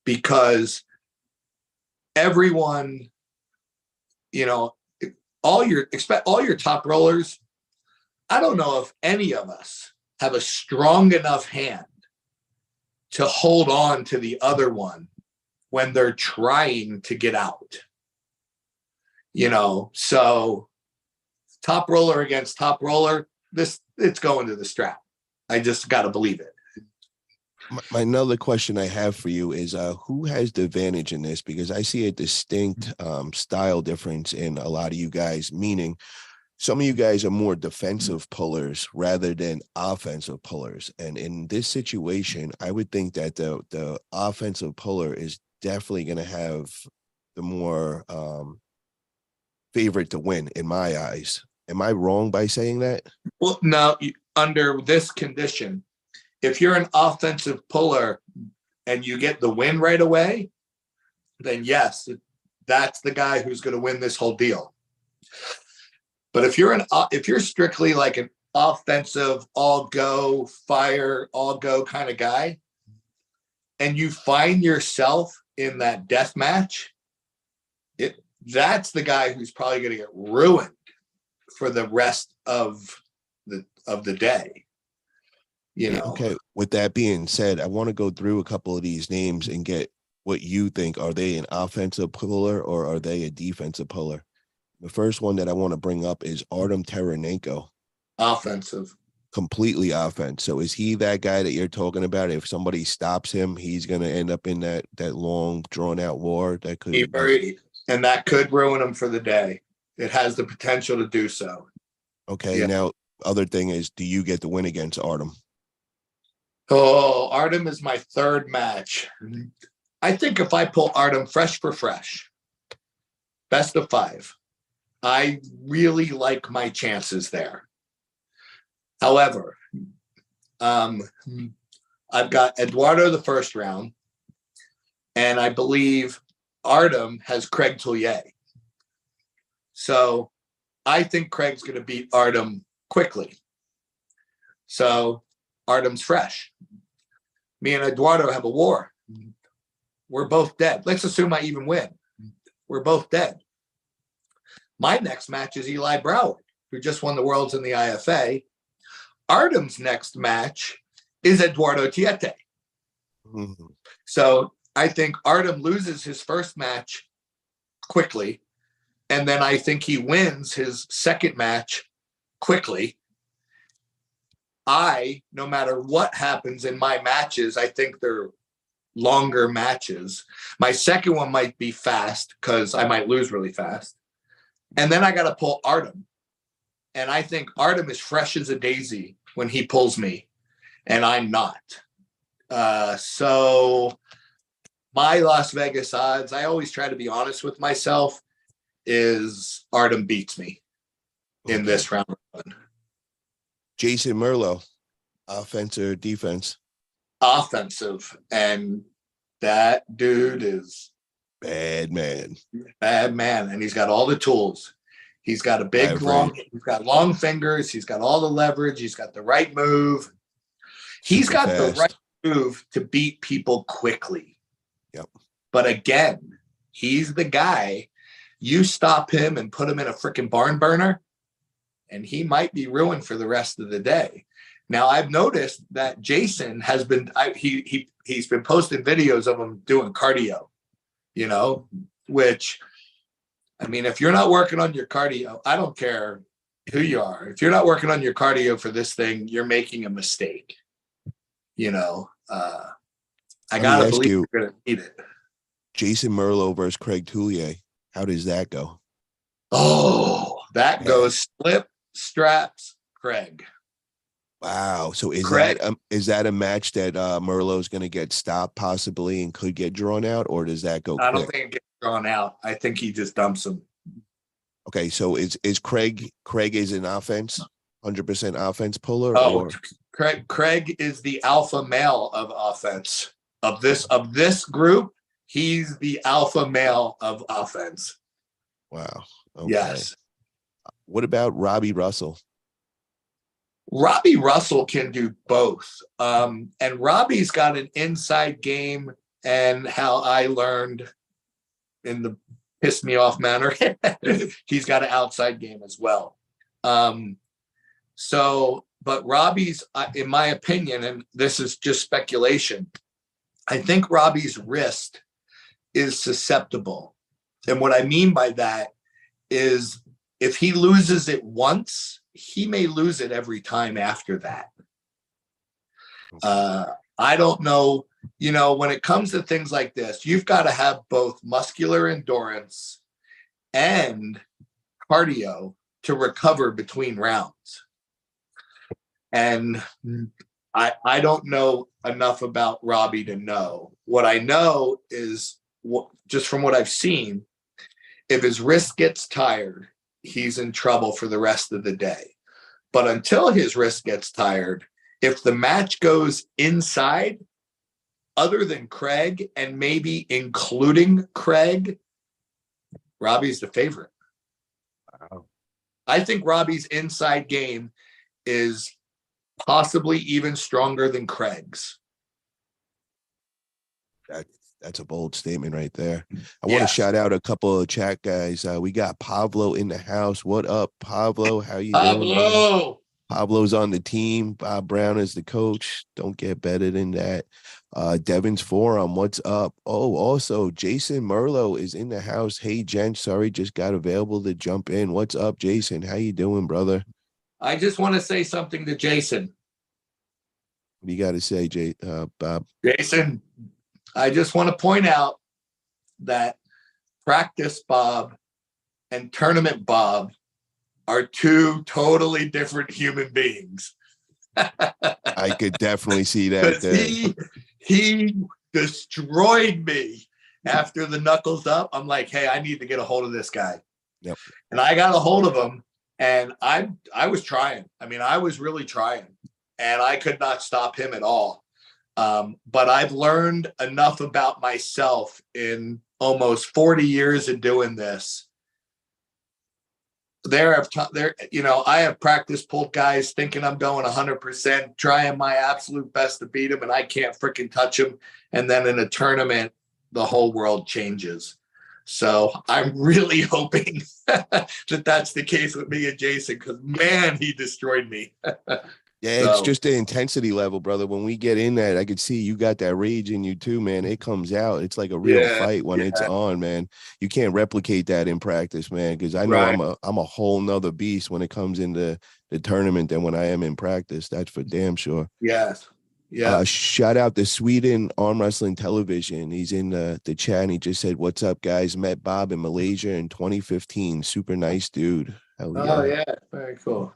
Because everyone, all your top rollers, I don't know if any of us have a strong enough hand to hold on to the other one when they're trying to get out. So top roller against top roller, it's going to the strap. I just got to believe it. My another question I have for you is, who has the advantage in this? Because I see a distinct style difference in a lot of you guys, meaning some of you guys are more defensive pullers rather than offensive pullers. And in this situation, I would think that the offensive puller is definitely going to have the more favorite to win in my eyes. Am I wrong by saying that? Well, no, under this condition, if you're an offensive puller and you get the win right away, then yes, that's the guy who's going to win this whole deal. But if you're strictly like an offensive, all go, fire, all go kind of guy, and you find yourself in that death match, that's the guy who's probably going to get ruined for the rest of the day. Okay. With that being said, I want to go through a couple of these names and get what you think. Are they an offensive puller or are they a defensive puller? The first one that I want to bring up is Artem Taranenko. Offensive. Completely offense. So is he that guy that you're talking about? If somebody stops him, he's going to end up in that long, drawn-out war that could and that could ruin him for the day. It has the potential to do so. Okay. Yeah. Now, other thing is, do you get the win against Artem? Oh, Artem is my third match. I think if I pull Artem fresh for fresh, best of 5, I really like my chances there. However, I've got Eduardo the first round, and I believe Artem has Craig Tullier. So I think Craig's going to beat Artem quickly. So Artem's fresh. Me and Eduardo have a war. We're both dead. Let's assume I even win. We're both dead. My next match is Eli Broward, who just won the Worlds in the IFA. Artem's next match is Eduardo Tiete. Mm-hmm. So I think Artem loses his first match quickly, and then I think he wins his second match quickly. No matter what happens in my matches, I think they're longer matches. My second one might be fast because I might lose really fast. And then I got to pull Artem. And I think Artem is fresh as a daisy when he pulls me, and I'm not. So my Las Vegas odds, I always try to be honest with myself, is Artem beats me in this round. Jason Merlo. Offense or defense? Offensive. And that dude is Bad man. bad man. And he's got all the tools. He's got he's got long fingers. He's got all the leverage. He's got the right move. He's Super got fast. the right move to beat people quickly. Yep. But again, he's the guy. You stop him and put him in a freaking barn burner, and he might be ruined for the rest of the day. Now, I've noticed that Jason has been he's been posting videos of him doing cardio, which, I mean, if you're not working on your cardio, I don't care who you are. If you're not working on your cardio for this thing, you're making a mistake. I got to believe you're going to need it. Jason Merlo versus Craig Tullier. How does that go? Oh, that goes slip, straps, Craig. Wow. So is that a match that Merlo's going to get stopped possibly and could get drawn out, or does that go quick? I don't think it gets drawn out. I think he just dumps him. Okay, so is Craig is an offense, 100% offense puller? Oh, Craig is the alpha male of offense. Of this group, he's the alpha male of offense. Wow. Okay. Yes. What about Robbie Russell? Robbie Russell can do both. And Robbie's got an inside game, and how I learned in the piss me off manner, he's got an outside game as well. But Robbie's, in my opinion, and this is just speculation, I think Robbie's wrist is susceptible. And what I mean by that is if he loses it once, he may lose it every time after that. I don't know. When it comes to things like this, you've got to have both muscular endurance and cardio to recover between rounds. And I don't know enough about Robbie to know. What I know is, just from what I've seen, if his wrist gets tired, he's in trouble for the rest of the day. But until his wrist gets tired, if the match goes inside, other than Craig and maybe including Craig, Robbie's the favorite. Wow. I think Robbie's inside game is possibly even stronger than Craig's. That's a bold statement right there. I want to shout out a couple of chat guys. We got Pablo in the house. What up, Pablo? How you doing? Man? Pablo's on the team. Bob Brown is the coach. Don't get better than that. Devon's forum. What's up? Oh, also Jason Merlo is in the house. Hey, Jen. Sorry, just got available to jump in. What's up, Jason? How you doing, brother? I just want to say something to Jason. What do you got to say, Bob? Jason, I just want to point out that practice Bob and tournament Bob are two totally different human beings. I could definitely see that. He destroyed me after the knuckles up. I'm like, hey, I need to get a hold of this guy. Yep. And I got a hold of him, and I was trying. I mean, I was really trying, and I could not stop him at all. But I've learned enough about myself in almost 40 years of doing this. I have practice pulled guys thinking I'm going 100%, trying my absolute best to beat them, and I can't freaking touch them. And then in a tournament, the whole world changes. So I'm really hoping that that's the case with me and Jason, because, man, he destroyed me. Yeah, it's just the intensity level, brother. When we get in that, I could see you got that rage in you too, man. It comes out. It's like a real fight when it's on, man. You can't replicate that in practice, man, because I know I'm a whole nother beast when it comes into the tournament than when I am in practice. That's for damn sure. Yes. Yeah. Shout out to Sweden Arm Wrestling Television. He's in the chat, and he just said, "What's up, guys? Met Bob in Malaysia in 2015. Super nice dude." Hell yeah. Oh, yeah. Very cool.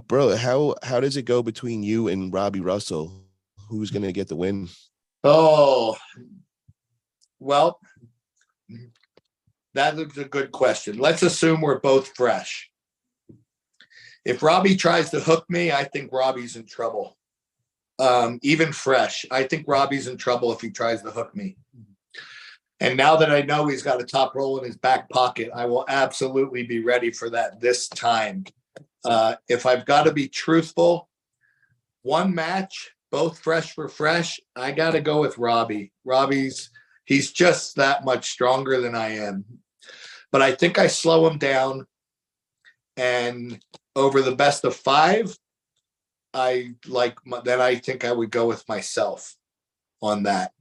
Bro, how does it go between you and Robbie Russell? Who's gonna get the win? Oh, well, that is a good question. Let's assume we're both fresh. If Robbie tries to hook me, I think Robbie's in trouble. even fresh. I think Robbie's in trouble if he tries to hook me. And now that I know he's got a top roll in his back pocket, I will absolutely be ready for that this time. If I've got to be truthful, one match, both fresh for fresh, I got to go with Robbie. He's just that much stronger than I am. But I think I slow him down. And over the best of 5, I think I would go with myself on that.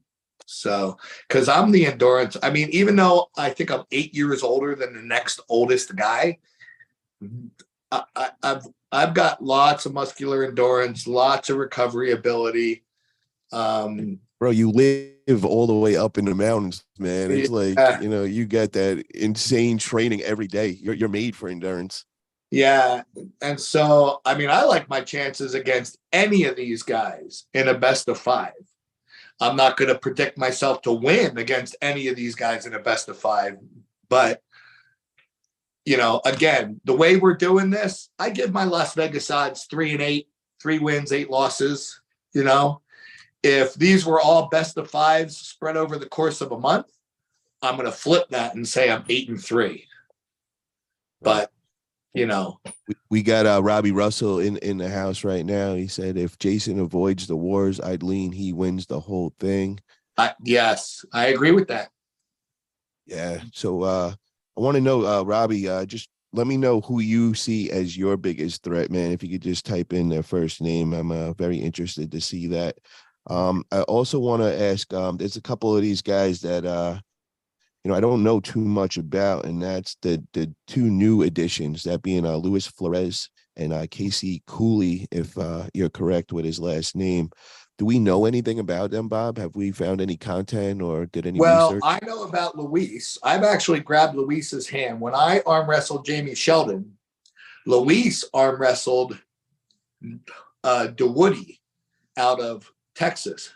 So, because I'm the endurance. I mean, even though I think I'm 8 years older than the next oldest guy, I've got lots of muscular endurance, lots of recovery ability. Bro, you live all the way up in the mountains, man. It's like, you get that insane training every day. You're made for endurance. Yeah. And so, I mean, I like my chances against any of these guys in a best of 5. I'm not going to predict myself to win against any of these guys in a best of 5. But, again, the way we're doing this, I give my Las Vegas odds 3-8, 3 wins, 8 losses. If these were all best of 5s spread over the course of a month, I'm going to flip that and say I'm 8-3. But, we got Robbie Russell in the house right now. He said, if Jason avoids the wars, I'd lean he wins the whole thing. Yes, I agree with that. Yeah. So I want to know, Robbie, just let me know who you see as your biggest threat, man. If you could just type in their first name, I'm very interested to see that. I also want to ask, there's a couple of these guys that I don't know too much about, and that's the 2 new additions, that being Luis Flores and Casey Cooley, if you're correct with his last name. Do we know anything about them, Bob? Have we found any content or did any research? I know about Luis. I've actually grabbed Luis's hand. When I arm wrestled Jamie Sheldon, Luis arm wrestled DeWoody out of Texas.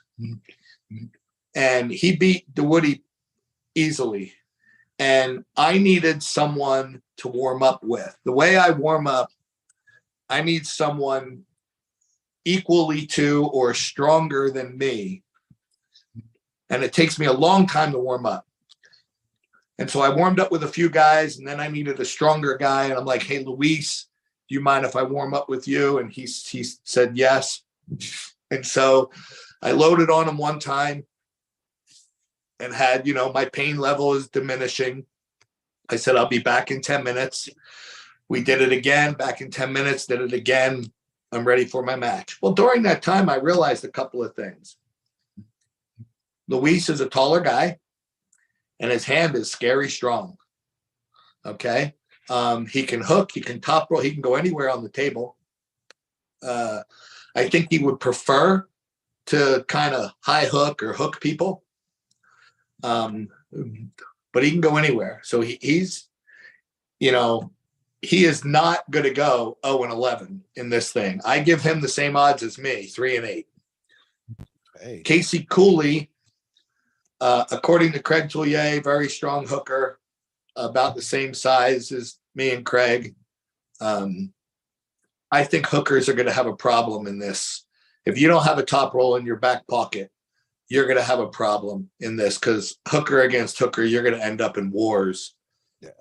And he beat DeWoody easily. And I needed someone to warm up with. The way I warm up, I need someone equally to or stronger than me. And it takes me a long time to warm up. And so I warmed up with a few guys, and then I needed a stronger guy. And I'm like, hey, Luis, do you mind if I warm up with you? And he said yes. And so I loaded on him one time and had, my pain level is diminishing. I said, I'll be back in 10 minutes. We did it again, back in 10 minutes, did it again. I'm ready for my match. Well, during that time, I realized a couple of things. Luis is a taller guy, and his hand is scary strong. Okay. He can hook, he can top roll, he can go anywhere on the table. I think he would prefer to kind of high hook or hook people. But he can go anywhere. So he's, he is not going to go 0-11 in this thing. I give him the same odds as me, 3-8. Hey. Casey Cooley, according to Craig Tullier, very strong hooker, about the same size as me and Craig. I think hookers are going to have a problem in this. If you don't have a top roll in your back pocket, you're going to have a problem in this, because hooker against hooker, you're going to end up in wars,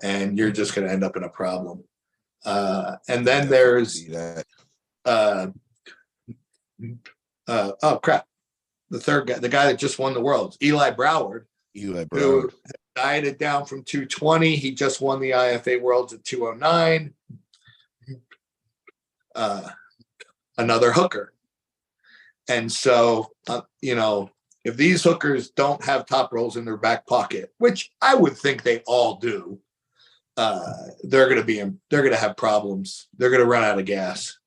and you're just going to end up in a problem. And then there's, oh crap, the third guy, the guy that just won the Worlds, Eli Broward, who dieted down from 220. He just won the IFA Worlds at 209. Another hooker. And so, if these hookers don't have top rolls in their back pocket, which I would think they all do, they're going to have problems. They're going to run out of gas,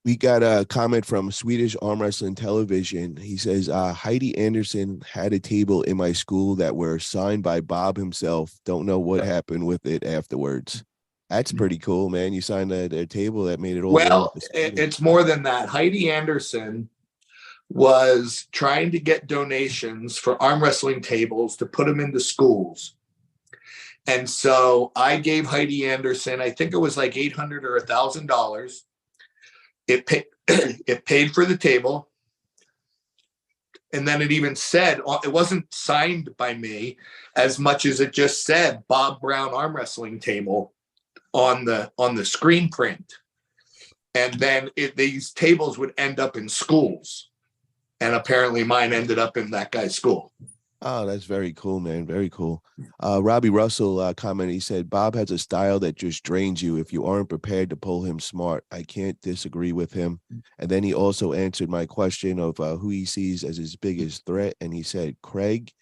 We got a comment from Swedish Arm Wrestling Television. He says, Heidi Anderson had a table in my school that were signed by Bob himself. Don't know what happened with it afterwards. That's pretty cool, man. You signed their table that made it all. Well, it's more than that. Heidi Anderson was trying to get donations for arm wrestling tables to put them into schools. And so I gave Heidi Anderson, I think it was like $800 or $1,000 It paid, it paid for the table. And then it even said, it wasn't signed by me as much as it just said Bob Brown arm wrestling table on the screen print. And then these tables would end up in schools. And apparently mine ended up in that guy's school. Oh, that's very cool, man. Very cool. Robbie Russell commented, he said, Bob has a style that just drains you if you aren't prepared to pull him smart. I can't disagree with him. And then he also answered my question of who he sees as his biggest threat. And he said, Craig,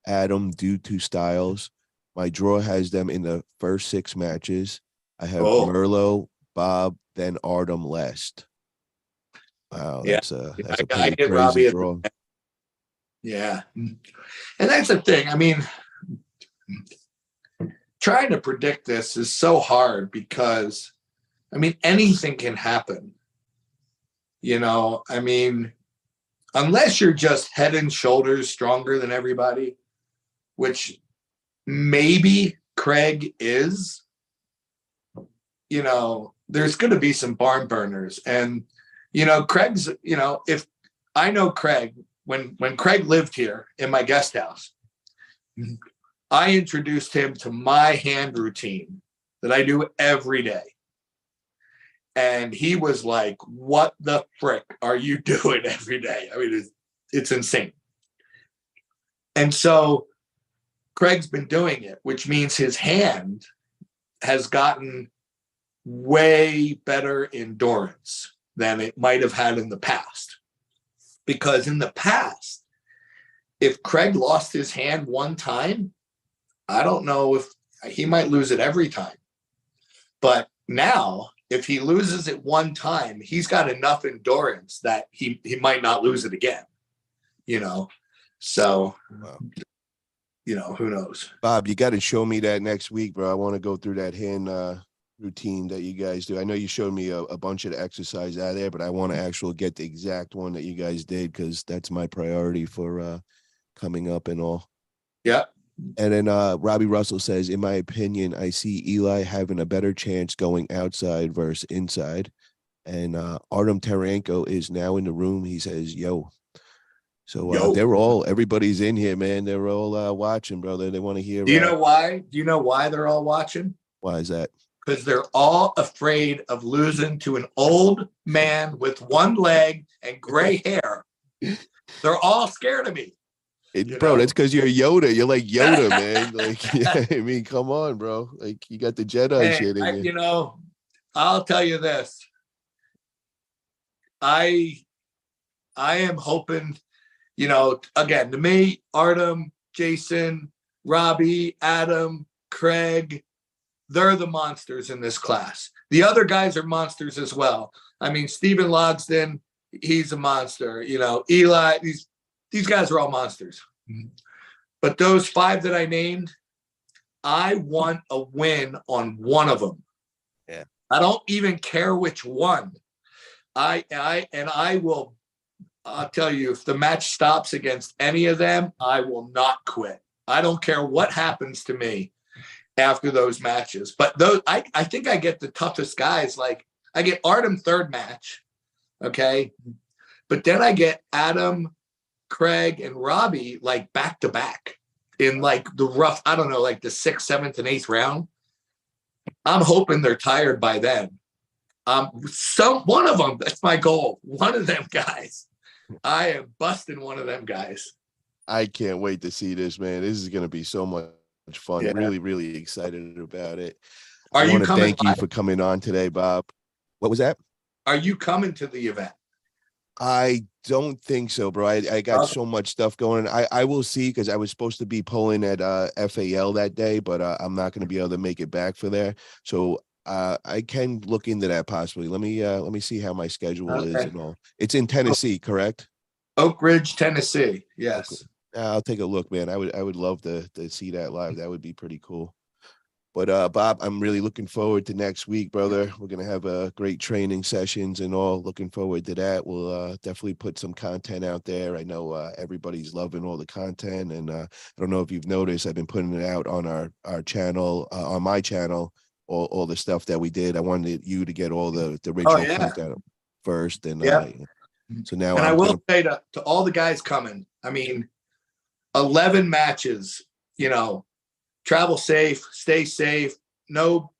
Adam, due to styles. My draw has them in the first 6 matches. I have Merlo, Bob, then Artem Lest. Wow, that's a pretty crazy Robbie draw. Yeah. And that's the thing. I mean, trying to predict this is so hard because, I mean, anything can happen. You know, I mean, unless you're just head and shoulders stronger than everybody, which maybe Craig is, you know, there's going to be some barn burners. And, you know, Craig's, you know, if I know Craig, when Craig lived here in my guest house, I introduced him to my hand routine that I do every day. And he was like, what the frick are you doing every day? I mean, it's insane. And so Craig's been doing it, which means his hand has gotten way better endurance than it might have had in the past. Because in the past, if Craig lost his hand one time, I don't know if he might lose it every time. But now, if he loses it one time, he's got enough endurance that he might not lose it again, you know? So, you know, who knows? Bob, you got to show me that next week, bro. I want to go through that hand routine that you guys do. I know you showed me a bunch of the exercise out there, but I want to actually get the exact one that you guys did because that's my priority for coming up and all. Yeah. And then Robbie Russell says, in my opinion, I see Eli having a better chance going outside versus inside. And Artem Taranko is now in the room. He says, yo. So everybody's in here, man. They're all watching, brother. They want to hear. Do you know why? Do you know why they're all watching? Why is that? Because they're all afraid of losing to an old man with one leg and gray hair. They're all scared of me. Bro, that's because you're Yoda. You're like Yoda, man. Like, yeah, I mean, come on, bro. Like, you got the Jedi shit in you. You know, I'll tell you this. I am hoping, you know, again, to me, Artem, Jason, Robbie, Adam, Craig, they're the monsters in this class. The other guys are monsters as well. I mean, Stephen Logsdon, he's a monster. You know, Eli, these guys are all monsters. But those 5 that I named, I want a win on one of them. Yeah. I don't even care which one. I will, I'll tell you, if the match stops against any of them, I will not quit. I don't care what happens to me after those matches. But those, I think I get the toughest guys. Like, I get Artem third match, okay? But then I get Adam, Craig, and Robbie like back to back in like the rough, I don't know, like the 6th, 7th, and 8th round. I'm hoping they're tired by then. One of them, that's my goal. One of them guys. I am busting one of them guys. I can't wait to see this, man. This is going to be so much fun. Yeah. Really, really excited about it. I want to thank you for coming on today, Bob. What was that? Are you coming to the event? I don't think so, bro. I got so much stuff going on. I will see, because I was supposed to be pulling at FAL that day, but I'm not going to be able to make it back for there. So I can look into that possibly. Let me see how my schedule is and all. It's in Tennessee, correct? Oak Ridge, Tennessee. Yes. Okay. I'll take a look, man. I would love to see that live. That would be pretty cool. But Bob, I'm really looking forward to next week, brother. We're gonna have great training sessions and all. Looking forward to that. We'll definitely put some content out there. I know everybody's loving all the content, and I don't know if you've noticed, I've been putting it out on our channel, on my channel, all the stuff that we did. I wanted you to get all the original content first. And Yeah. so now And I I'm will gonna, say to all the guys coming, I mean, 11 matches, you know, travel safe, stay safe. No,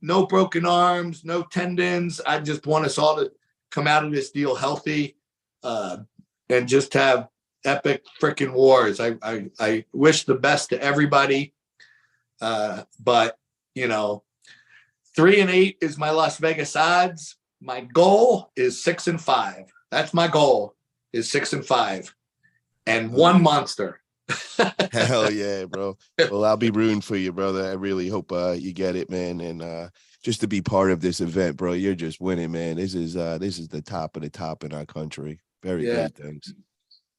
no broken arms, no tendons. I just want us all to come out of this deal healthy, and just have epic freaking wars. I wish the best to everybody. But, you know, 3-8 is my Las Vegas odds. My goal is 6-5. That's my goal, is 6-5 and one monster. hell yeah, bro. Well, I'll be rooting for you, brother. I really hope you get it, man. And just to be part of this event, bro, you're just winning, man. This is the top of the top in our country. Very great things.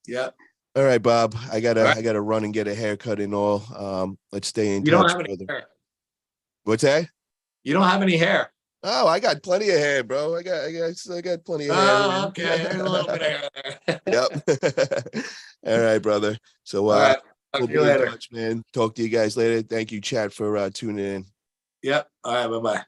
Yeah. All right, Bob. I Right. gotta run and get a haircut and all. Let's stay in You touch, don't have any brother. hair. What's that? You don't have any hair. Oh, I got plenty of hair, bro. I got plenty of hair. Oh, okay. There's a little bit of hair there. Yep. All right, brother. So All right. we'll Talk to you be in later. touch, man. Talk to you guys later. Thank you, chat, for tuning in. Yep. All right. Bye-bye.